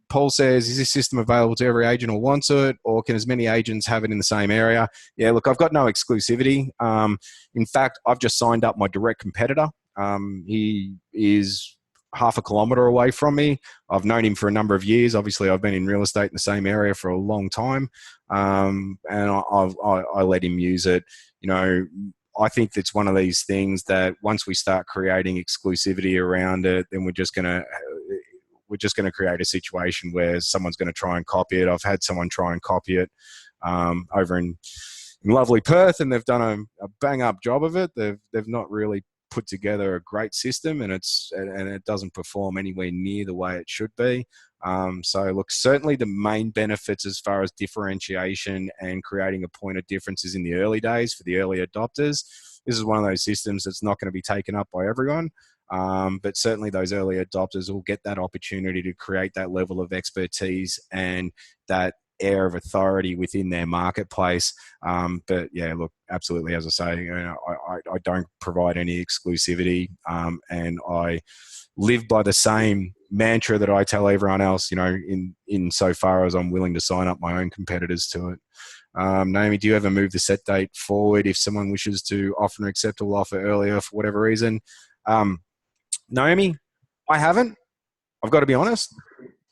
[SPEAKER 1] Paul says, is this system available to every agent who wants it, or can as many agents have it in the same area? Yeah, look, I've got no exclusivity. In fact, I've just signed up my direct competitor. He is half a kilometre away from me. I've known him for a number of years. Obviously, I've been in real estate in the same area for a long time, and I let him use it. I think it's one of these things that once we start creating exclusivity around it, then we're just going to create a situation where someone's going to try and copy it. I've had someone try and copy it over in lovely Perth, and they've done a bang-up job of it. They've not really put together a great system, and it doesn't perform anywhere near the way it should be. So look, certainly the main benefits as far as differentiation and creating a point of difference is in the early days for the early adopters. This is one of those systems that's not going to be taken up by everyone. But certainly those early adopters will get that opportunity to create that level of expertise and that air of authority within their marketplace. But yeah, look, absolutely, as I say, I don't provide any exclusivity, and I live by the same mantra that I tell everyone else, in so far as I'm willing to sign up my own competitors to it. Naomi, do you ever move the set date forward if someone wishes to offer an acceptable offer earlier for whatever reason? Naomi, I haven't. I've got to be honest.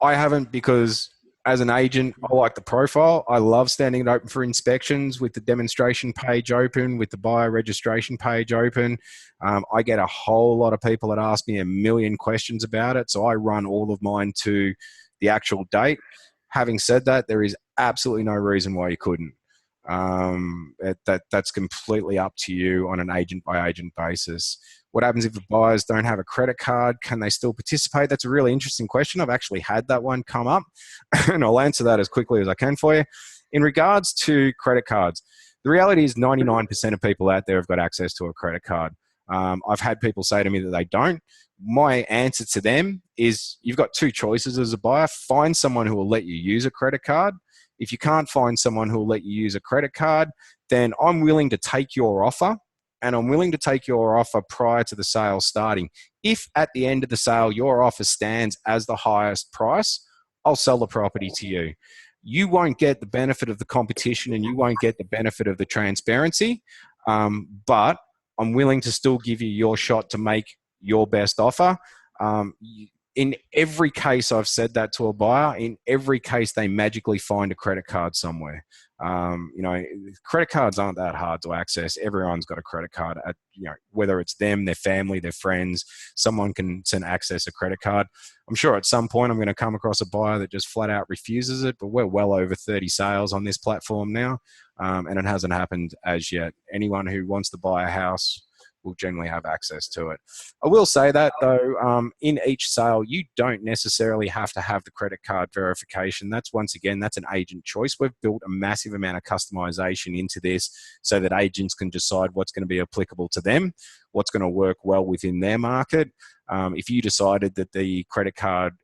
[SPEAKER 1] I haven't, because as an agent, I like the profile. I love standing it open for inspections with the demonstration page open, with the buyer registration page open. I get a whole lot of people that ask me a million questions about it, so I run all of mine to the actual date. Having said that, there is absolutely no reason why you couldn't. That's completely up to you on an agent by agent basis. What happens if the buyers don't have a credit card? Can they still participate? That's a really interesting question. I've actually had that one come up, and I'll answer that as quickly as I can for you. In regards to credit cards, the reality is 99% of people out there have got access to a credit card. I've had people say to me that they don't. My answer to them is, you've got two choices as a buyer. Find someone who will let you use a credit card. If you can't find someone who will let you use a credit card, then I'm willing to take your offer, and I'm willing to take your offer prior to the sale starting. If at the end of the sale your offer stands as the highest price, I'll sell the property to you. You won't get the benefit of the competition, and you won't get the benefit of the transparency, but I'm willing to still give you your shot to make your best offer. In every case I've said that to a buyer, in every case they magically find a credit card somewhere. Credit cards aren't that hard to access. Everyone's got a credit card, whether it's them, their family, their friends, someone can access a credit card. I'm sure at some point I'm going to come across a buyer that just flat out refuses it, but we're well over 30 sales on this platform now, and it hasn't happened as yet. Anyone who wants to buy a house will generally have access to it. I will say that though, in each sale, you don't necessarily have to have the credit card verification. That's an agent choice. We've built a massive amount of customization into this so that agents can decide what's going to be applicable to them, what's going to work well within their market. If you decided that the credit card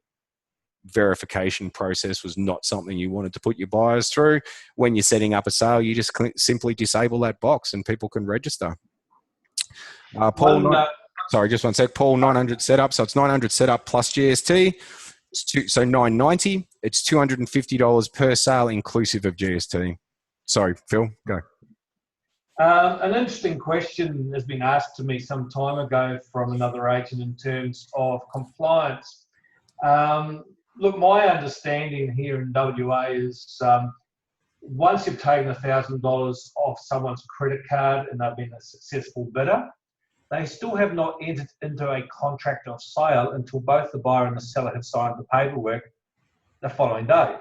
[SPEAKER 1] verification process was not something you wanted to put your buyers through, when you're setting up a sale, you just simply disable that box and people can register. Paul, just 1 sec. Paul, 900 setup. So it's 900 setup plus GST. So 990. It's $250 per sale inclusive of GST. Sorry, Phil, go.
[SPEAKER 2] An interesting question has been asked to me some time ago from another agent in terms of compliance. Look, my understanding here in WA is once you've taken $1,000 off someone's credit card and they've been a successful bidder, they still have not entered into a contract of sale until both the buyer and the seller have signed the paperwork the following day.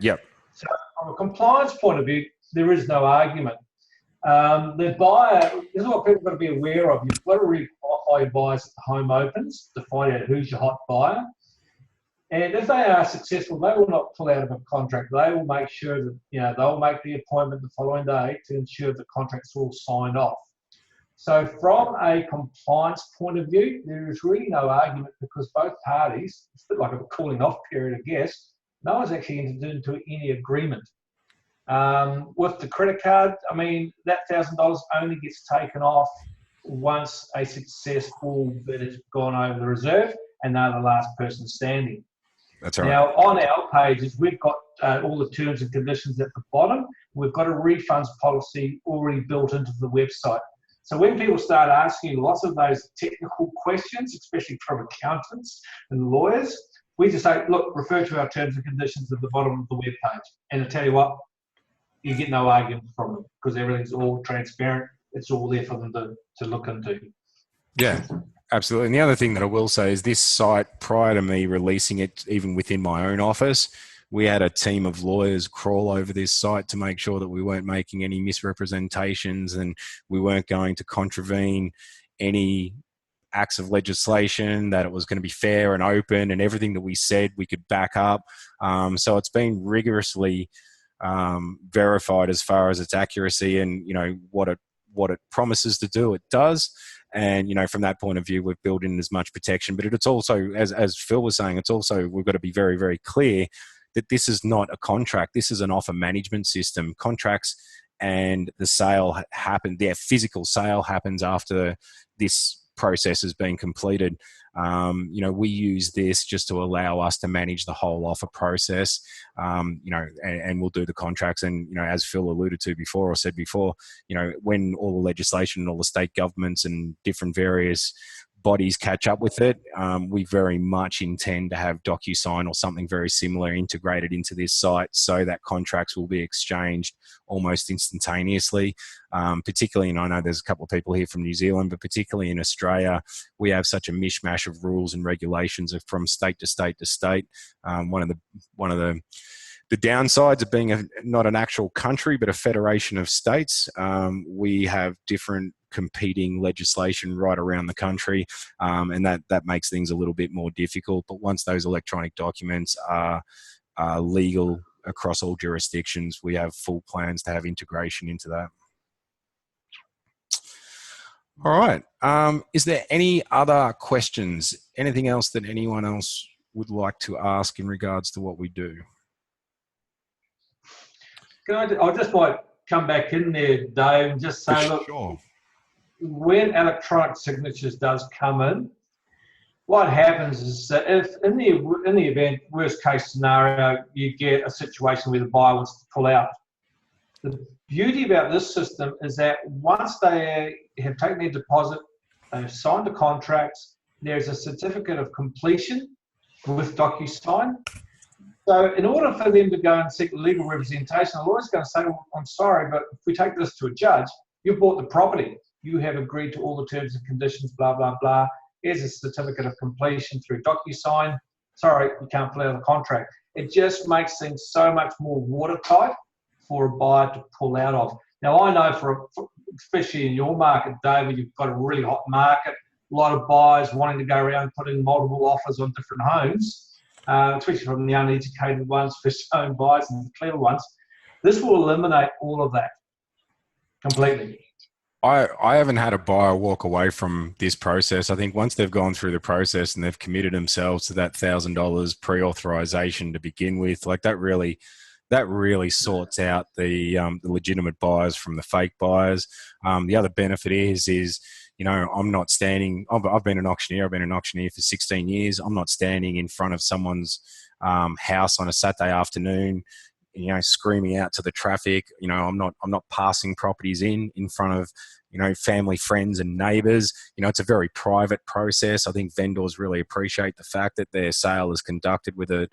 [SPEAKER 1] Yep.
[SPEAKER 2] So from a compliance point of view, there is no argument. The buyer, this is what people have got to be aware of. You've got to really qualify your buyers at the home opens to find out who's your hot buyer. And if they are successful, they will not pull out of a contract. They will make sure that, they'll make the appointment the following day to ensure the contract's all signed off. So from a compliance point of view, there is really no argument because both parties, it's a bit like a cooling off period, I guess, no one's actually entered into any agreement. With the credit card, that $1,000 only gets taken off once a successful bid has gone over the reserve and they're the last person standing.
[SPEAKER 1] That's right.
[SPEAKER 2] Now, on our pages, we've got all the terms and conditions at the bottom. We've got a refunds policy already built into the website. So when people start asking lots of those technical questions, especially from accountants and lawyers, we just say, look, refer to our terms and conditions at the bottom of the web page. And I tell you what, you get no argument from them because everything's all transparent. It's all there for them to look into.
[SPEAKER 1] Yeah, absolutely. And the other thing that I will say is this site, prior to me releasing it, even within my own office, we had a team of lawyers crawl over this site to make sure that we weren't making any misrepresentations and we weren't going to contravene any acts of legislation, that it was going to be fair and open, and everything that we said we could back up. So it's been rigorously verified as far as its accuracy and, you know, what it promises to do, it does. And, you know, from that point of view, we've built in as much protection. But it's also, as Phil was saying, it's also, we've got to be very, very clear that this is not a contract. This is an offer management system. Contracts and the sale happen, their physical sale happens after this process has been completed. You know, we use this just to allow us to manage the whole offer process, you know, and we'll do the contracts. And, you know, as Phil alluded to before, or said before, you know, when all the legislation and all the state governments and different various bodies catch up with it, we very much intend to have DocuSign or something very similar integrated into this site, so that contracts will be exchanged almost instantaneously. Particularly, and I know there's a couple of people here from New Zealand, but particularly in Australia, we have such a mishmash of rules and regulations from state to state to state. One of the downsides of being not an actual country, but a federation of states, we have different competing legislation right around the country, and that makes things a little bit more difficult. But once those electronic documents are legal across all jurisdictions, we have full plans to have integration into that. All right. Is there any other questions? Anything else that anyone else would like to ask in regards to what we do?
[SPEAKER 2] I just might come back in there, Dave, and just say, look,
[SPEAKER 1] sure.
[SPEAKER 2] When electronic signatures does come in, what happens is that if in the event, worst case scenario, you get a situation where the buyer wants to pull out. The beauty about this system is that once they have taken their deposit, they've signed the contracts, there's a certificate of completion with DocuSign. So in order for them to go and seek legal representation, the lawyer's going to say, well, I'm sorry, but if we take this to a judge, you bought the property. You have agreed to all the terms and conditions, blah, blah, blah. Here's a certificate of completion through DocuSign. Sorry, you can't pull out of the contract. It just makes things so much more watertight for a buyer to pull out of. Now, I know especially in your market, David, you've got a really hot market, a lot of buyers wanting to go around and put in multiple offers on different homes, especially from the uneducated ones, first-home buyers and the clever ones. This will eliminate all of that completely.
[SPEAKER 1] I haven't had a buyer walk away from this process. I think once they've gone through the process and they've committed themselves to that $1,000 pre-authorization to begin with, like that really sorts out the legitimate buyers from the fake buyers. The other benefit is, you know, I'm not standing. I've been an auctioneer. I've been an auctioneer for 16 years. I'm not standing in front of someone's house on a Saturday afternoon, you know, screaming out to the traffic. You know, I'm not passing properties in front of, you know, family, friends and neighbors. You know, it's a very private process. I think vendors really appreciate the fact that their sale is conducted with a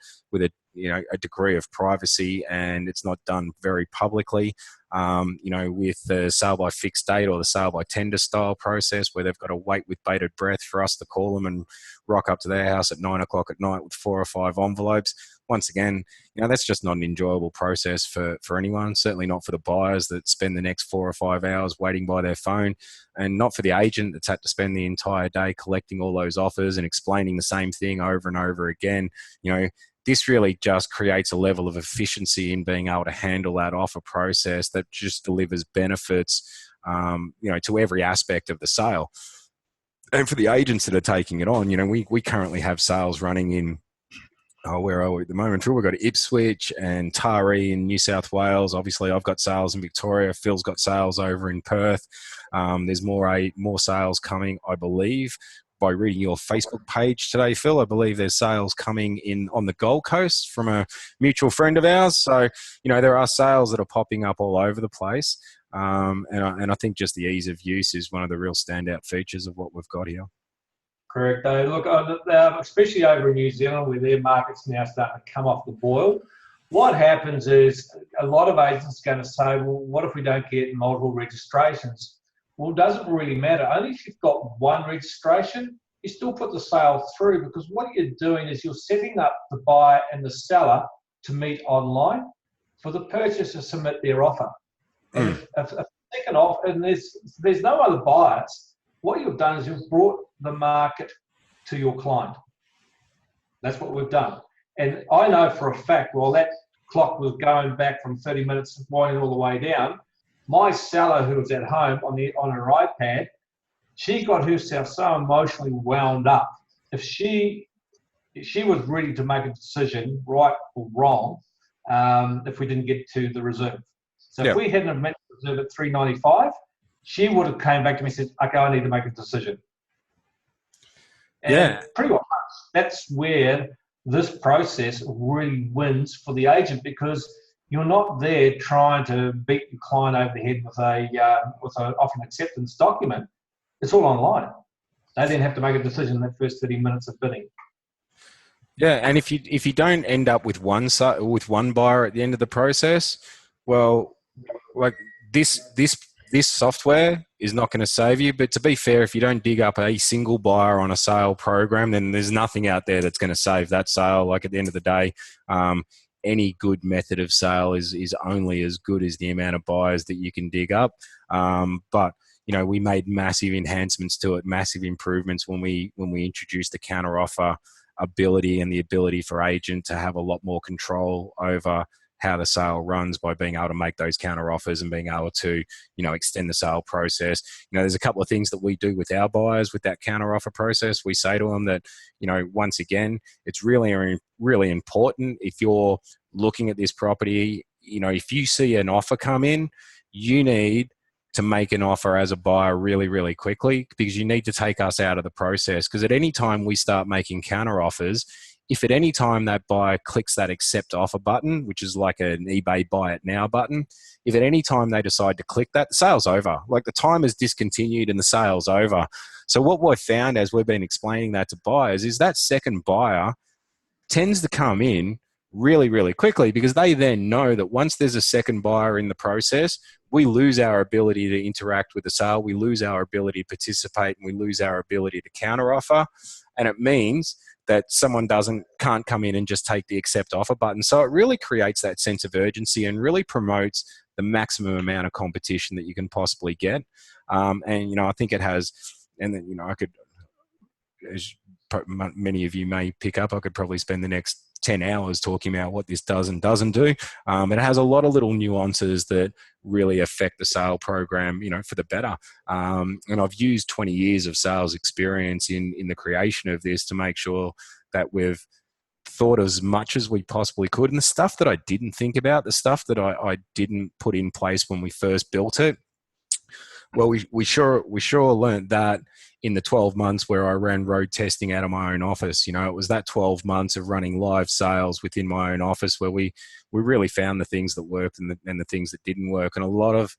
[SPEAKER 1] you know, a degree of privacy, and it's not done very publicly. You know, with the sale by fixed date or the sale by tender style process, where they've got to wait with bated breath for us to call them and rock up to their house at 9 o'clock at night with 4 or 5 envelopes. Once again, you know, that's just not an enjoyable process for anyone, certainly not for the buyers that spend the next 4 or 5 hours waiting by their phone, and not for the agent that's had to spend the entire day collecting all those offers and explaining the same thing over and over again. You know, this really just creates a level of efficiency in being able to handle that offer process that just delivers benefits, you know, to every aspect of the sale. And for the agents that are taking it on, you know, we currently have sales running in, where are we at the moment? We've got Ipswich and Taree in New South Wales. Obviously, I've got sales in Victoria. Phil's got sales over in Perth. There's more sales coming, I believe. By reading your Facebook page today, Phil, I believe there's sales coming in on the Gold Coast from a mutual friend of ours. So, you know, there are sales that are popping up all over the place. And I think just the ease of use is one of the real standout features of what we've got here.
[SPEAKER 2] Correct. Look, especially over in New Zealand, where their market's now starting to come off the boil, what happens is a lot of agents are going to say, well, what if we don't get multiple registrations? Well, it doesn't really matter. Only if you've got one registration, you still put the sale through, because what you're doing is you're setting up the buyer and the seller to meet online for the purchaser to submit their offer. And if second off, and there's no other buyers, what you've done is you've brought the market to your client. That's what we've done. And I know for a fact, while that clock was going back from 30 minutes, winding all the way down, my seller who was at home on her iPad, she got herself so emotionally wound up. If she was ready to make a decision, right or wrong, if we didn't get to the reserve. So if we hadn't met the reserve at 395, she would have came back to me and said, okay, I need to make a decision. And pretty much that's where this process really wins for the agent, because you're not there trying to beat your client over the head with an offer and acceptance document. It's all online. They then have to make a decision in the first 30 minutes of bidding.
[SPEAKER 1] Yeah, and if you don't end up with one buyer at the end of the process, well, like this software is not going to save you. But to be fair, if you don't dig up a single buyer on a sale program, then there's nothing out there that's going to save that sale. Like at the end of the day, any good method of sale is only as good as the amount of buyers that you can dig up. But we made massive enhancements to it, massive improvements when we introduced the counter offer ability and the ability for agent to have a lot more control over how the sale runs by being able to make those counter offers and being able to, extend the sale process. There's a couple of things that we do with our buyers with that counter offer process. We say to them that, once again, it's really, really important if you're looking at this property, if you see an offer come in, you need to make an offer as a buyer really, really quickly, because you need to take us out of the process. Because at any time we start making counter offers, if at any time that buyer clicks that accept offer button, which is like an eBay buy it now button, if at any time they decide to click that, the sale's over. Like the time is discontinued and the sale's over. So what we've found as we've been explaining that to buyers is that second buyer tends to come in really, really quickly, because they then know that once there's a second buyer in the process, we lose our ability to interact with the sale, we lose our ability to participate, and we lose our ability to counter offer. And it means that someone can't come in and just take the accept offer button. So it really creates that sense of urgency and really promotes the maximum amount of competition that you can possibly get. And I think it has, and then I could, as many of you may pick up, I could probably spend the next 10 hours talking about what this does and doesn't do. It has a lot of little nuances that really affect the sale program, for the better. And I've used 20 years of sales experience in the creation of this to make sure that we've thought as much as we possibly could. And the stuff that I didn't think about, the stuff that I didn't put in place when we first built it, well, we sure learned that in the 12 months where I ran road testing out of my own office. It was that 12 months of running live sales within my own office where we really found the things that worked and the things that didn't work. And a lot of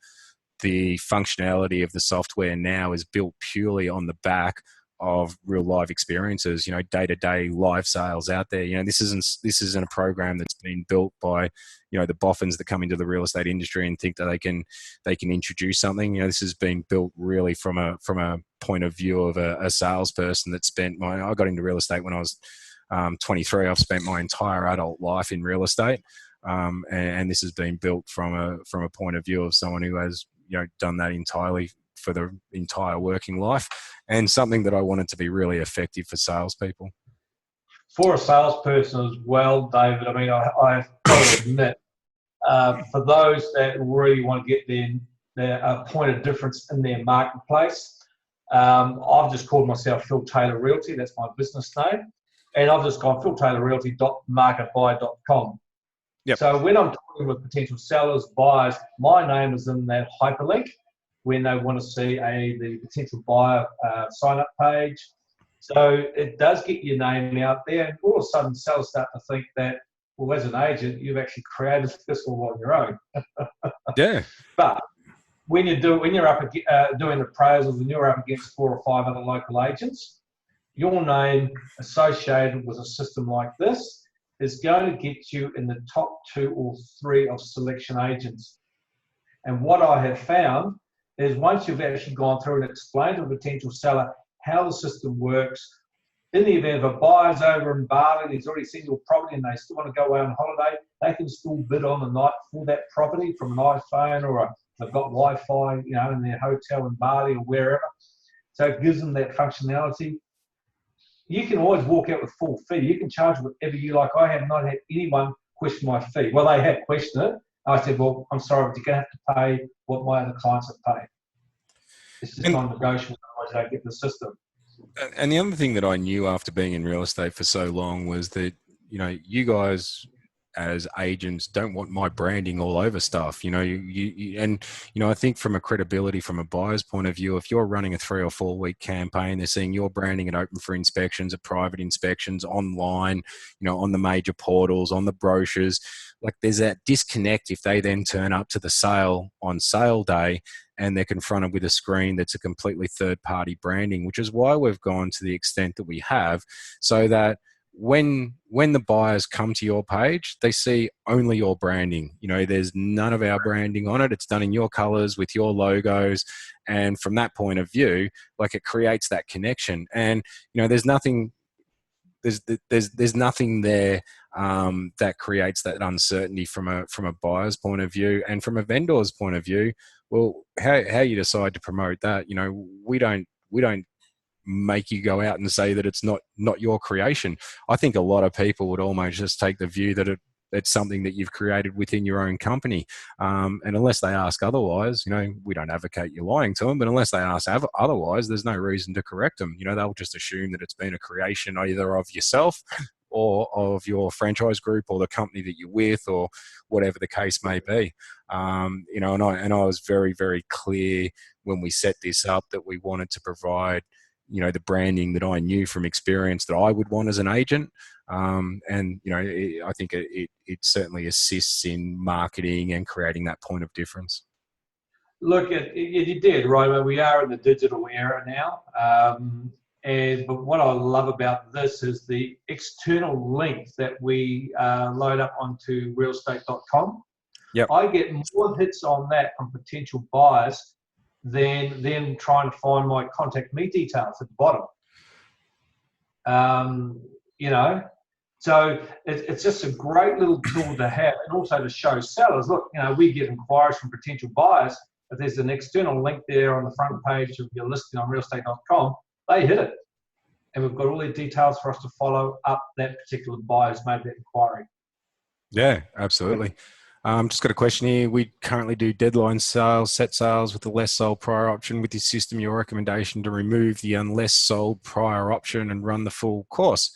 [SPEAKER 1] the functionality of the software now is built purely on the back of real live experiences, day-to-day live sales out there. This isn't a program that's been built by, the boffins that come into the real estate industry and think that they can introduce something. This has been built really from a point of view of a salesperson that I got into real estate when I was 23. I've spent my entire adult life in real estate. And this has been built from a point of view of someone who has, done that entirely for the entire working life, and something that I wanted to be really effective for salespeople.
[SPEAKER 2] For a salesperson as well, David, I've got to admit, for those that really want to get their point of difference in their marketplace, I've just called myself Phil Taylor Realty. That's my business name. And I've just gone philtaylorrealty.marketbuy.com.
[SPEAKER 1] Yep.
[SPEAKER 2] So when I'm talking with potential sellers, buyers, my name is in that hyperlink when they want to see the potential buyer sign-up page. So it does get your name out there, and all of a sudden sellers start to think that, well, as an agent, you've actually created this all on your own.
[SPEAKER 1] Yeah.
[SPEAKER 2] But when you're up doing appraisals and you're up against 4 or 5 other local agents, your name associated with a system like this is going to get you in the top 2 or 3 of selection agents. And what I have found is once you've actually gone through and explained to a potential seller how the system works, in the event of a buyer's over in Bali, he's already seen your property and they still want to go away on holiday, they can still bid on the night for that property from an iPhone, or they've got Wi-Fi, in their hotel in Bali or wherever. So it gives them that functionality. You can always walk out with full fee. You can charge whatever you like. I have not had anyone question my fee. Well, they have questioned it. I said, well, I'm sorry, but you're going to have to pay what my other clients have paid. It's just non-negotiable, otherwise they don't get the system.
[SPEAKER 1] And the other thing that I knew after being in real estate for so long was that, you know, you guys as agents don't want my branding all over stuff, you know, and, you know, I think from a credibility, from a buyer's point of view, if you're running a 3 or 4 week campaign, they're seeing your branding at open for inspections, at private inspections, online, you know, on the major portals, on the brochures, like there's that disconnect if they then turn up to the sale on sale day and they're confronted with a screen that's a completely third party branding, which is why we've gone to the extent that we have, so that when the buyers come to your page, they see only your branding. You know, there's none of our branding on it. It's done in your colors with your logos. And from that point of view, like it creates that connection. And, you know, there's nothing there that creates that uncertainty from a buyer's point of view, and from a vendor's point of view. Well, how you decide to promote that, you know, we don't make you go out and say that it's not your creation. I think a lot of people would almost just take the view that it's something that you've created within your own company. And unless they ask otherwise, you know, we don't advocate you lying to them, but unless they ask otherwise, there's no reason to correct them. You know, they'll just assume that it's been a creation either of yourself or of your franchise group or the company that you're with, or whatever the case may be. You know, and I was very, very clear when we set this up that we wanted to provide, you know, the branding that I knew from experience that I would want as an agent. And, you know, I think it certainly assists in marketing and creating that point of difference.
[SPEAKER 2] Look, you did, right? We are in the digital era now. But what I love about this is the external link that we load up onto realestate.com.
[SPEAKER 1] Yep.
[SPEAKER 2] I get more hits on that from potential buyers than them trying to find my contact me details at the bottom. You know, so it's just a great little tool to have, and also to show sellers, look, you know, we get inquiries from potential buyers. If there's an external link there on the front page of your listing on realestate.com, they hit it. And we've got all their details for us to follow up that particular buyer who's made that inquiry.
[SPEAKER 1] Yeah, absolutely. Just got a question here. We currently do deadline sales, set sales with the less sold prior option. With this system, your recommendation to remove the unless sold prior option and run the full course.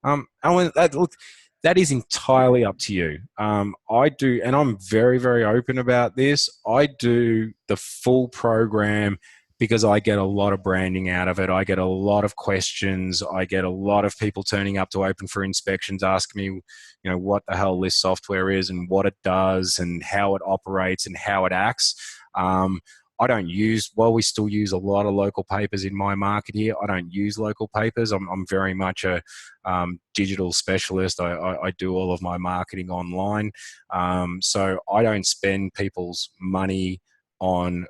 [SPEAKER 1] Alan, that is entirely up to you. I do, and I'm very, very open about this. I do the full program because I get a lot of branding out of it. I get a lot of questions. I get a lot of people turning up to open for inspections, asking me, you know, what the hell this software is and what it does and how it operates and how it acts. I don't use, while we still use a lot of local papers in my market here, I don't use local papers. I'm very much a digital specialist. I do all of my marketing online. So I don't spend people's money on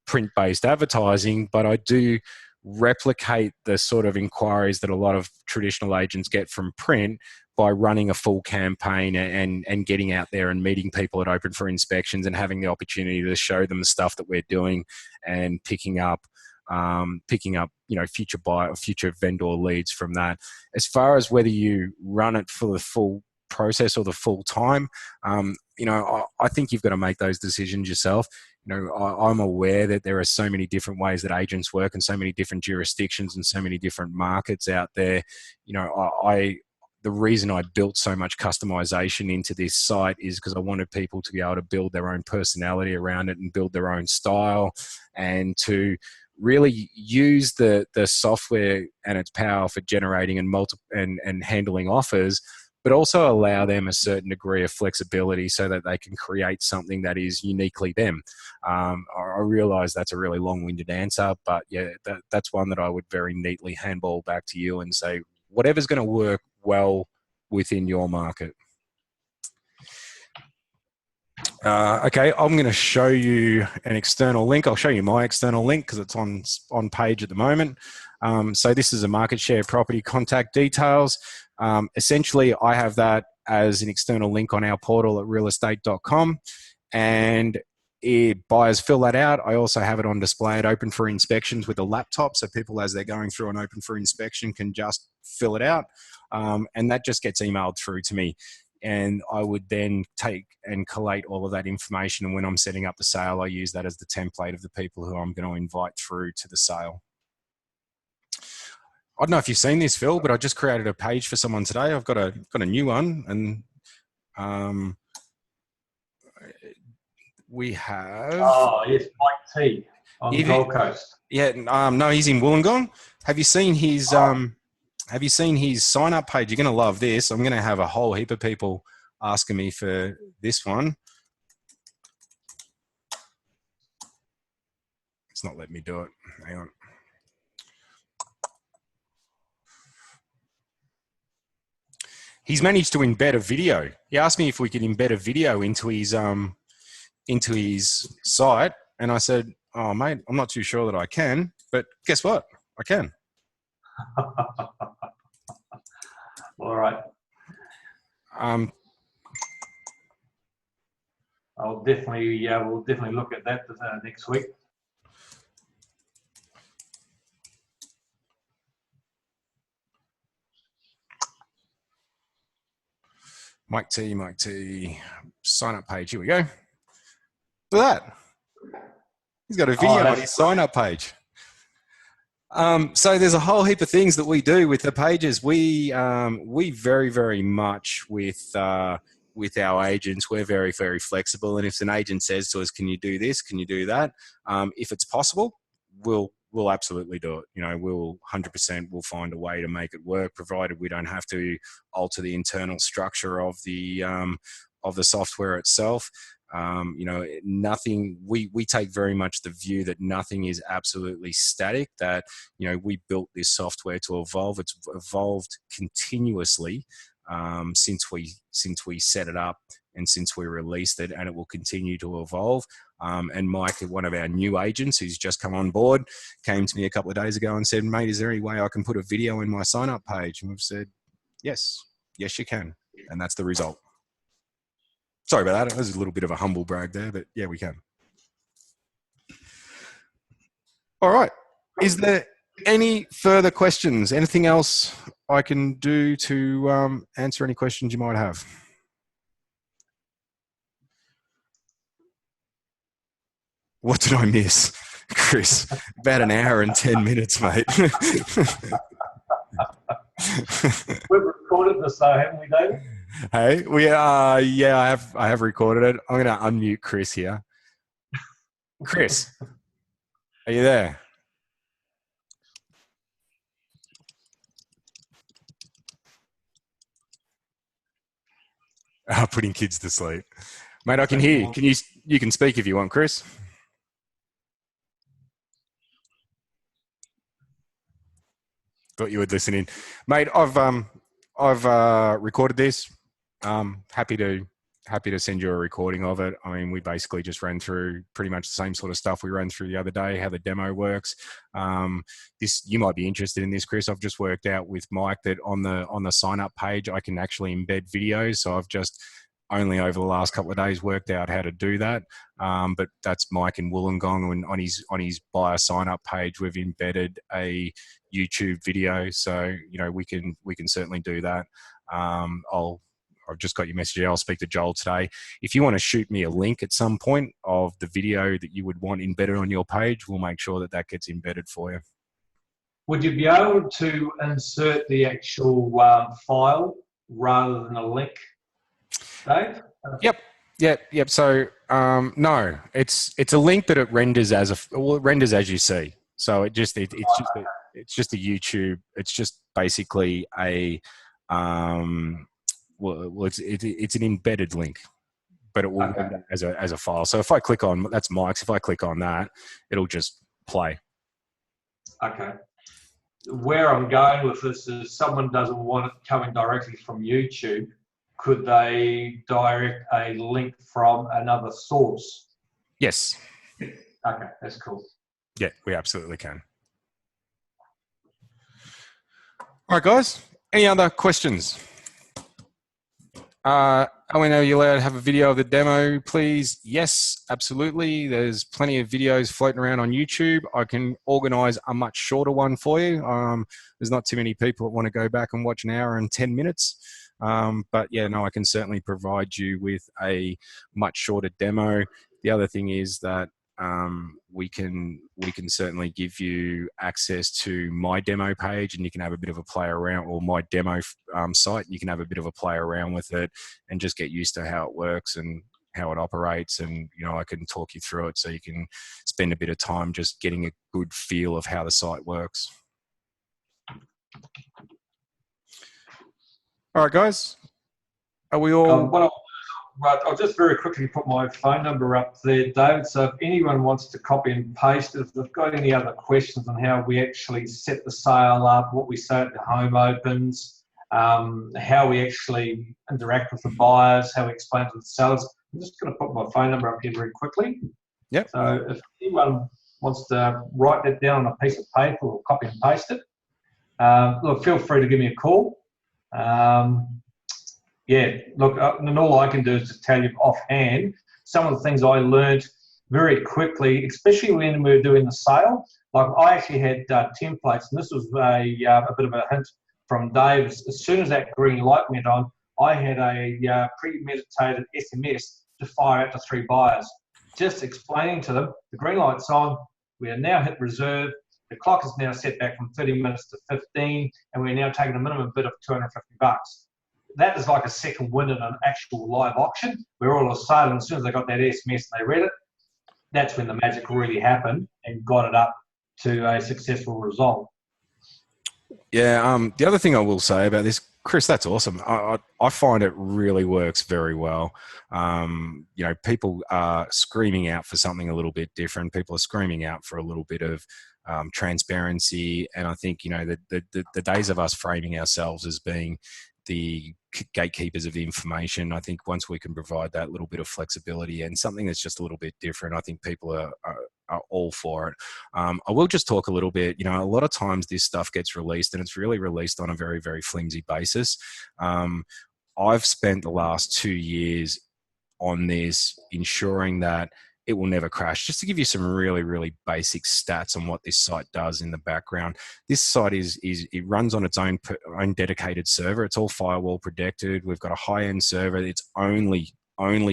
[SPEAKER 1] print-based advertising, but I do replicate the sort of inquiries that a lot of traditional agents get from print by running a full campaign and getting out there and meeting people at open for inspections and having the opportunity to show them the stuff that we're doing and picking up you know, future vendor leads from that. As far as whether you run it for the full process or the full time, you know, I think you've got to make those decisions yourself. You know, I'm aware that there are so many different ways that agents work and so many different jurisdictions and so many different markets out there. You know, the reason I built so much customization into this site is because I wanted people to be able to build their own personality around it and build their own style, and to really use the software and its power for generating and handling offers, but also allow them a certain degree of flexibility so that they can create something that is uniquely them. I realize that's a really long-winded answer, but yeah, that's one that I would very neatly handball back to you and say, whatever's going to work well within your market. Okay, I'm going to show you an external link. I'll show you my external link because it's on page at the moment. So this is a market share property contact details. Essentially, I have that as an external link on our portal at realestate.com. And buyers fill that out. I also have it on display at Open for Inspections with a laptop, so people, as they're going through an Open for Inspection, can just fill it out, and that just gets emailed through to me. And I would then take and collate all of that information, and when I'm setting up the sale, I use that as the template of the people who I'm going to invite through to the sale. I don't know if you've seen this, Phil, but I just created a page for someone today. I've got a new one, and we have.
[SPEAKER 2] Oh yes, Mike T on the Gold Coast.
[SPEAKER 1] Yeah, no, he's in Wollongong. Have you seen his Have you seen his sign up page? You're going to love this. I'm going to have a whole heap of people asking me for this one. It's not letting me do it. Hang on. He's managed to embed a video. He asked me if we could embed a video into his site, and I said, "Oh, mate, I'm not too sure that I can, but guess what? I can."
[SPEAKER 2] All right. I'll definitely, we'll definitely look at that next week.
[SPEAKER 1] Mike T, sign up page. Here we go. Look at that. He's got a video on his sign up page. So there's a whole heap of things that we do with the pages. We very, very much with our agents, we're very, very flexible. And if an agent says to us, "Can you do this? Can you do that?" If it's possible, we'll absolutely do it. You know, we'll 100% we'll find a way to make it work, provided we don't have to alter the internal structure of the software itself. You know, nothing, we take very much the view that nothing is absolutely static, that, you know, we built this software to evolve. It's evolved continuously since we set it up and since we released it, and it will continue to evolve. And Mike, one of our new agents who's just come on board, came to me a couple of days ago and said, "Mate, is there any way I can put a video in my sign up page?" And we've said, yes, you can. And that's the result. Sorry about that. It was a little bit of a humble brag there, but yeah, we can. All right. Is there any further questions? Anything else I can do to answer any questions you might have? What did I miss, Chris? About an hour and 10 minutes, mate.
[SPEAKER 2] We've recorded this, though, haven't we, David?
[SPEAKER 1] Hey, yeah, I have recorded it. I'm going to unmute Chris here. Chris, are you there? Putting kids to sleep. Mate, I can hear you. You can speak if you want, Chris. Thought you were listening. Mate, I've recorded this. Happy to send you a recording of it. I mean, we basically just ran through pretty much the same sort of stuff we ran through the other day, how the demo works. You might be interested in this, Chris. I've just worked out with Mike that on the sign up page, I can actually embed videos. So I've just only over the last couple of days worked out how to do that. But that's Mike in Wollongong, and on his buyer sign up page, we've embedded a YouTube video. So, you know, we can certainly do that. I've just got your message here. I'll speak to Joel today. If you want to shoot me a link at some point of the video that you would want embedded on your page, we'll make sure that gets embedded for you.
[SPEAKER 2] Would you be able to insert the actual file rather than a link, Dave?
[SPEAKER 1] Yep. So no, it's a link that it renders as it renders as you see. So it's just a YouTube. It's just basically a it's an embedded link, but it will render as a file. So if I click on, that's Mike's. If I click on that, it'll just play.
[SPEAKER 2] Okay. Where I'm going with this is, someone doesn't want it coming directly from YouTube. Could they direct a link from another source?
[SPEAKER 1] Yes.
[SPEAKER 2] Okay, that's cool.
[SPEAKER 1] Yeah, we absolutely can. All right, guys. Any other questions? Owen, are you allowed to have a video of the demo, please? Yes, absolutely. There's plenty of videos floating around on YouTube. I can organize a much shorter one for you. There's not too many people that want to go back and watch an hour and 10 minutes. But yeah, no, I can certainly provide you with a much shorter demo. The other thing is that we can certainly give you access to my demo page, and you can have a bit of a play around, or my demo site. You can have a bit of a play around with it and just get used to how it works and how it operates. And I can talk you through it so you can spend a bit of time just getting a good feel of how the site works. All right, guys, are we all?
[SPEAKER 2] Right, I'll just very quickly put my phone number up there, David. So if anyone wants to copy and paste it, if they've got any other questions on how we actually set the sale up, what we say at the home opens, how we actually interact with the buyers, how we explain to the sellers, I'm just going to put my phone number up here very quickly.
[SPEAKER 1] Yep.
[SPEAKER 2] So if anyone wants to write that down on a piece of paper or copy and paste it, look, feel free to give me a call. Yeah, look, and all I can do is just tell you offhand some of the things I learned very quickly, especially when we were doing the sale. Like I actually had templates, and this was a bit of a hint from Dave. As soon as that green light went on, I had a premeditated SMS to fire out to 3 buyers, just explaining to them the green light's on, we are now hit reserve, the clock is now set back from 30 minutes to 15, and we're now taking a minimum bid of $250. That is like a second win in an actual live auction, where all of a sudden, as soon as they got that SMS and they read it, that's when the magic really happened and got it up to a successful result.
[SPEAKER 1] Yeah, the other thing I will say about this, Chris, that's awesome. I find it really works very well. People are screaming out for something a little bit different. People are screaming out for a little bit of transparency. And I think, the days of us framing ourselves as being the gatekeepers of information, I think once we can provide that little bit of flexibility and something that's just a little bit different, I think people are all for it. I will just talk a little bit, a lot of times this stuff gets released and it's really released on a very, very flimsy basis. I've spent the last 2 years on this, ensuring that it will never crash. Just to give you some really, really basic stats on what this site does in the background. This site it runs on its own dedicated server. It's all firewall protected. We've got a high-end server. Its only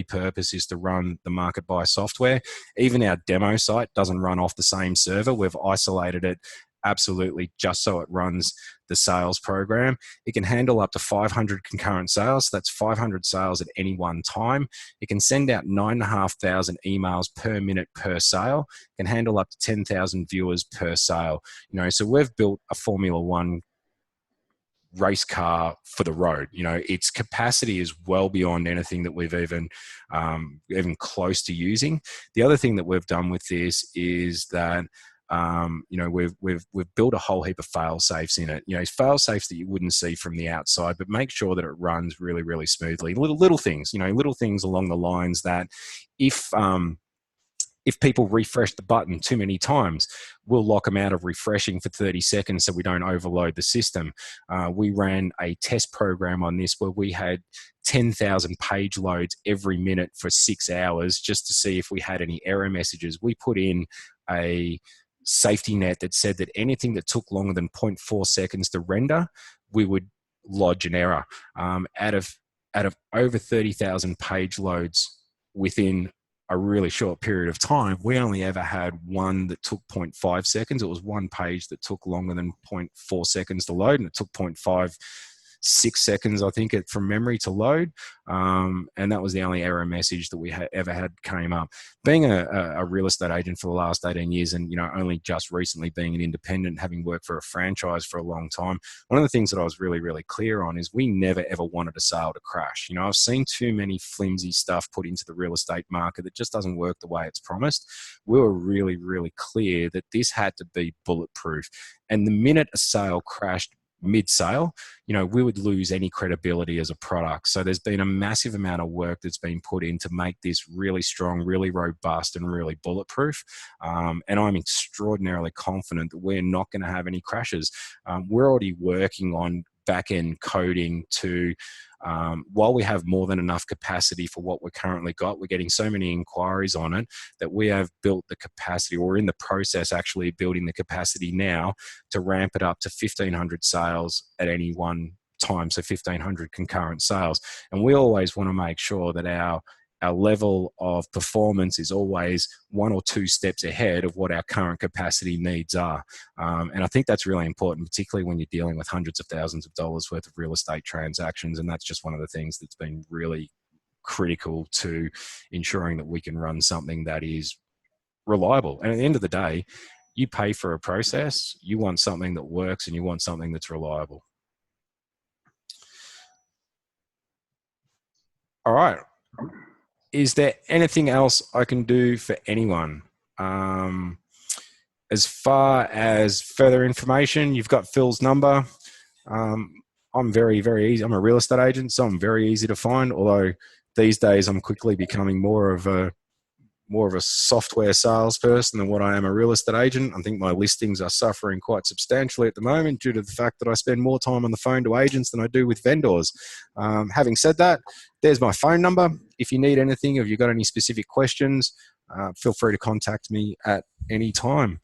[SPEAKER 1] purpose is to run the market buy software. Even our demo site doesn't run off the same server. We've isolated it absolutely just so it runs the sales program. It can handle up to 500 concurrent sales. So that's 500 sales at any one time. It can send out 9,500 emails per minute per sale. It can handle up to 10,000 viewers per sale. So we've built a Formula One race car for the road. Its capacity is well beyond anything that we've even close to using. The other thing that we've done with this is that we've built a whole heap of fail safes in it. Fail safes that you wouldn't see from the outside, but make sure that it runs really, really smoothly. Little things, little things along the lines that if people refresh the button too many times, we'll lock them out of refreshing for 30 seconds so we don't overload the system. We ran a test program on this where we had 10,000 page loads every minute for 6 hours just to see if we had any error messages. We put in a safety net that said that anything that took longer than 0.4 seconds to render, we would lodge an error. Out of over 30,000 page loads within a really short period of time, we only ever had one that took 0.5 seconds. It was one page that took longer than 0.4 seconds to load, and it took 0.56 seconds, I think, from memory to load. And that was the only error message that we ever had came up. Being a real estate agent for the last 18 years and, only just recently being an independent, having worked for a franchise for a long time, one of the things that I was really, really clear on is we never, ever wanted a sale to crash. I've seen too many flimsy stuff put into the real estate market that just doesn't work the way it's promised. We were really, really clear that this had to be bulletproof. And the minute a sale crashed mid-sale, we would lose any credibility as a product. So there's been a massive amount of work that's been put in to make this really strong, really robust, and really bulletproof. And I'm extraordinarily confident that we're not going to have any crashes. We're already working on back-end coding to, while we have more than enough capacity for what we're currently got, we're getting so many inquiries on it that we have built the capacity, or in the process actually building the capacity now to ramp it up to 1,500 sales at any one time, so 1,500 concurrent sales. And we always want to make sure that our level of performance is always 1 or 2 steps ahead of what our current capacity needs are. And I think that's really important, particularly when you're dealing with hundreds of thousands of dollars worth of real estate transactions. And that's just one of the things that's been really critical to ensuring that we can run something that is reliable. And at the end of the day, you pay for a process, you want something that works, and you want something that's reliable. All right. Is there anything else I can do for anyone? As far as further information, you've got Phil's number. I'm very, very easy. I'm a real estate agent, so I'm very easy to find, although these days I'm quickly becoming more of a software salesperson than what I am a real estate agent. I think my listings are suffering quite substantially at the moment due to the fact that I spend more time on the phone to agents than I do with vendors. Having said that, there's my phone number. If you need anything, if you've got any specific questions, feel free to contact me at any time.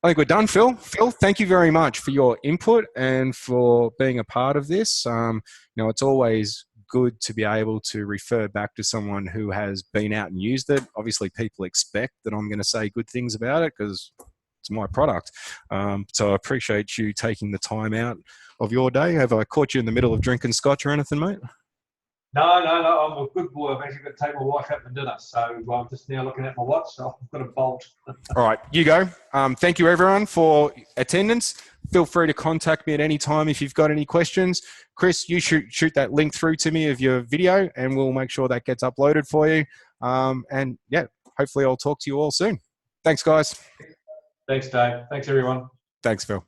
[SPEAKER 1] I think we're done, Phil. Phil, thank you very much for your input and for being a part of this. It's always good to be able to refer back to someone who has been out and used it. Obviously, people expect that I'm going to say good things about it because it's my product. So I appreciate you taking the time out of your day. Have I caught you in the middle of drinking scotch or anything, mate?
[SPEAKER 2] No, I'm a good boy. I've actually got to take my wife out for dinner. So I'm just now looking at my watch. So I've got a bolt.
[SPEAKER 1] All right, you go. Thank you, everyone, for attendance. Feel free to contact me at any time if you've got any questions. Chris, you shoot that link through to me of your video, and we'll make sure that gets uploaded for you. And yeah, hopefully I'll talk to you all soon. Thanks, guys.
[SPEAKER 2] Thanks, Dave. Thanks, everyone.
[SPEAKER 1] Thanks, Phil.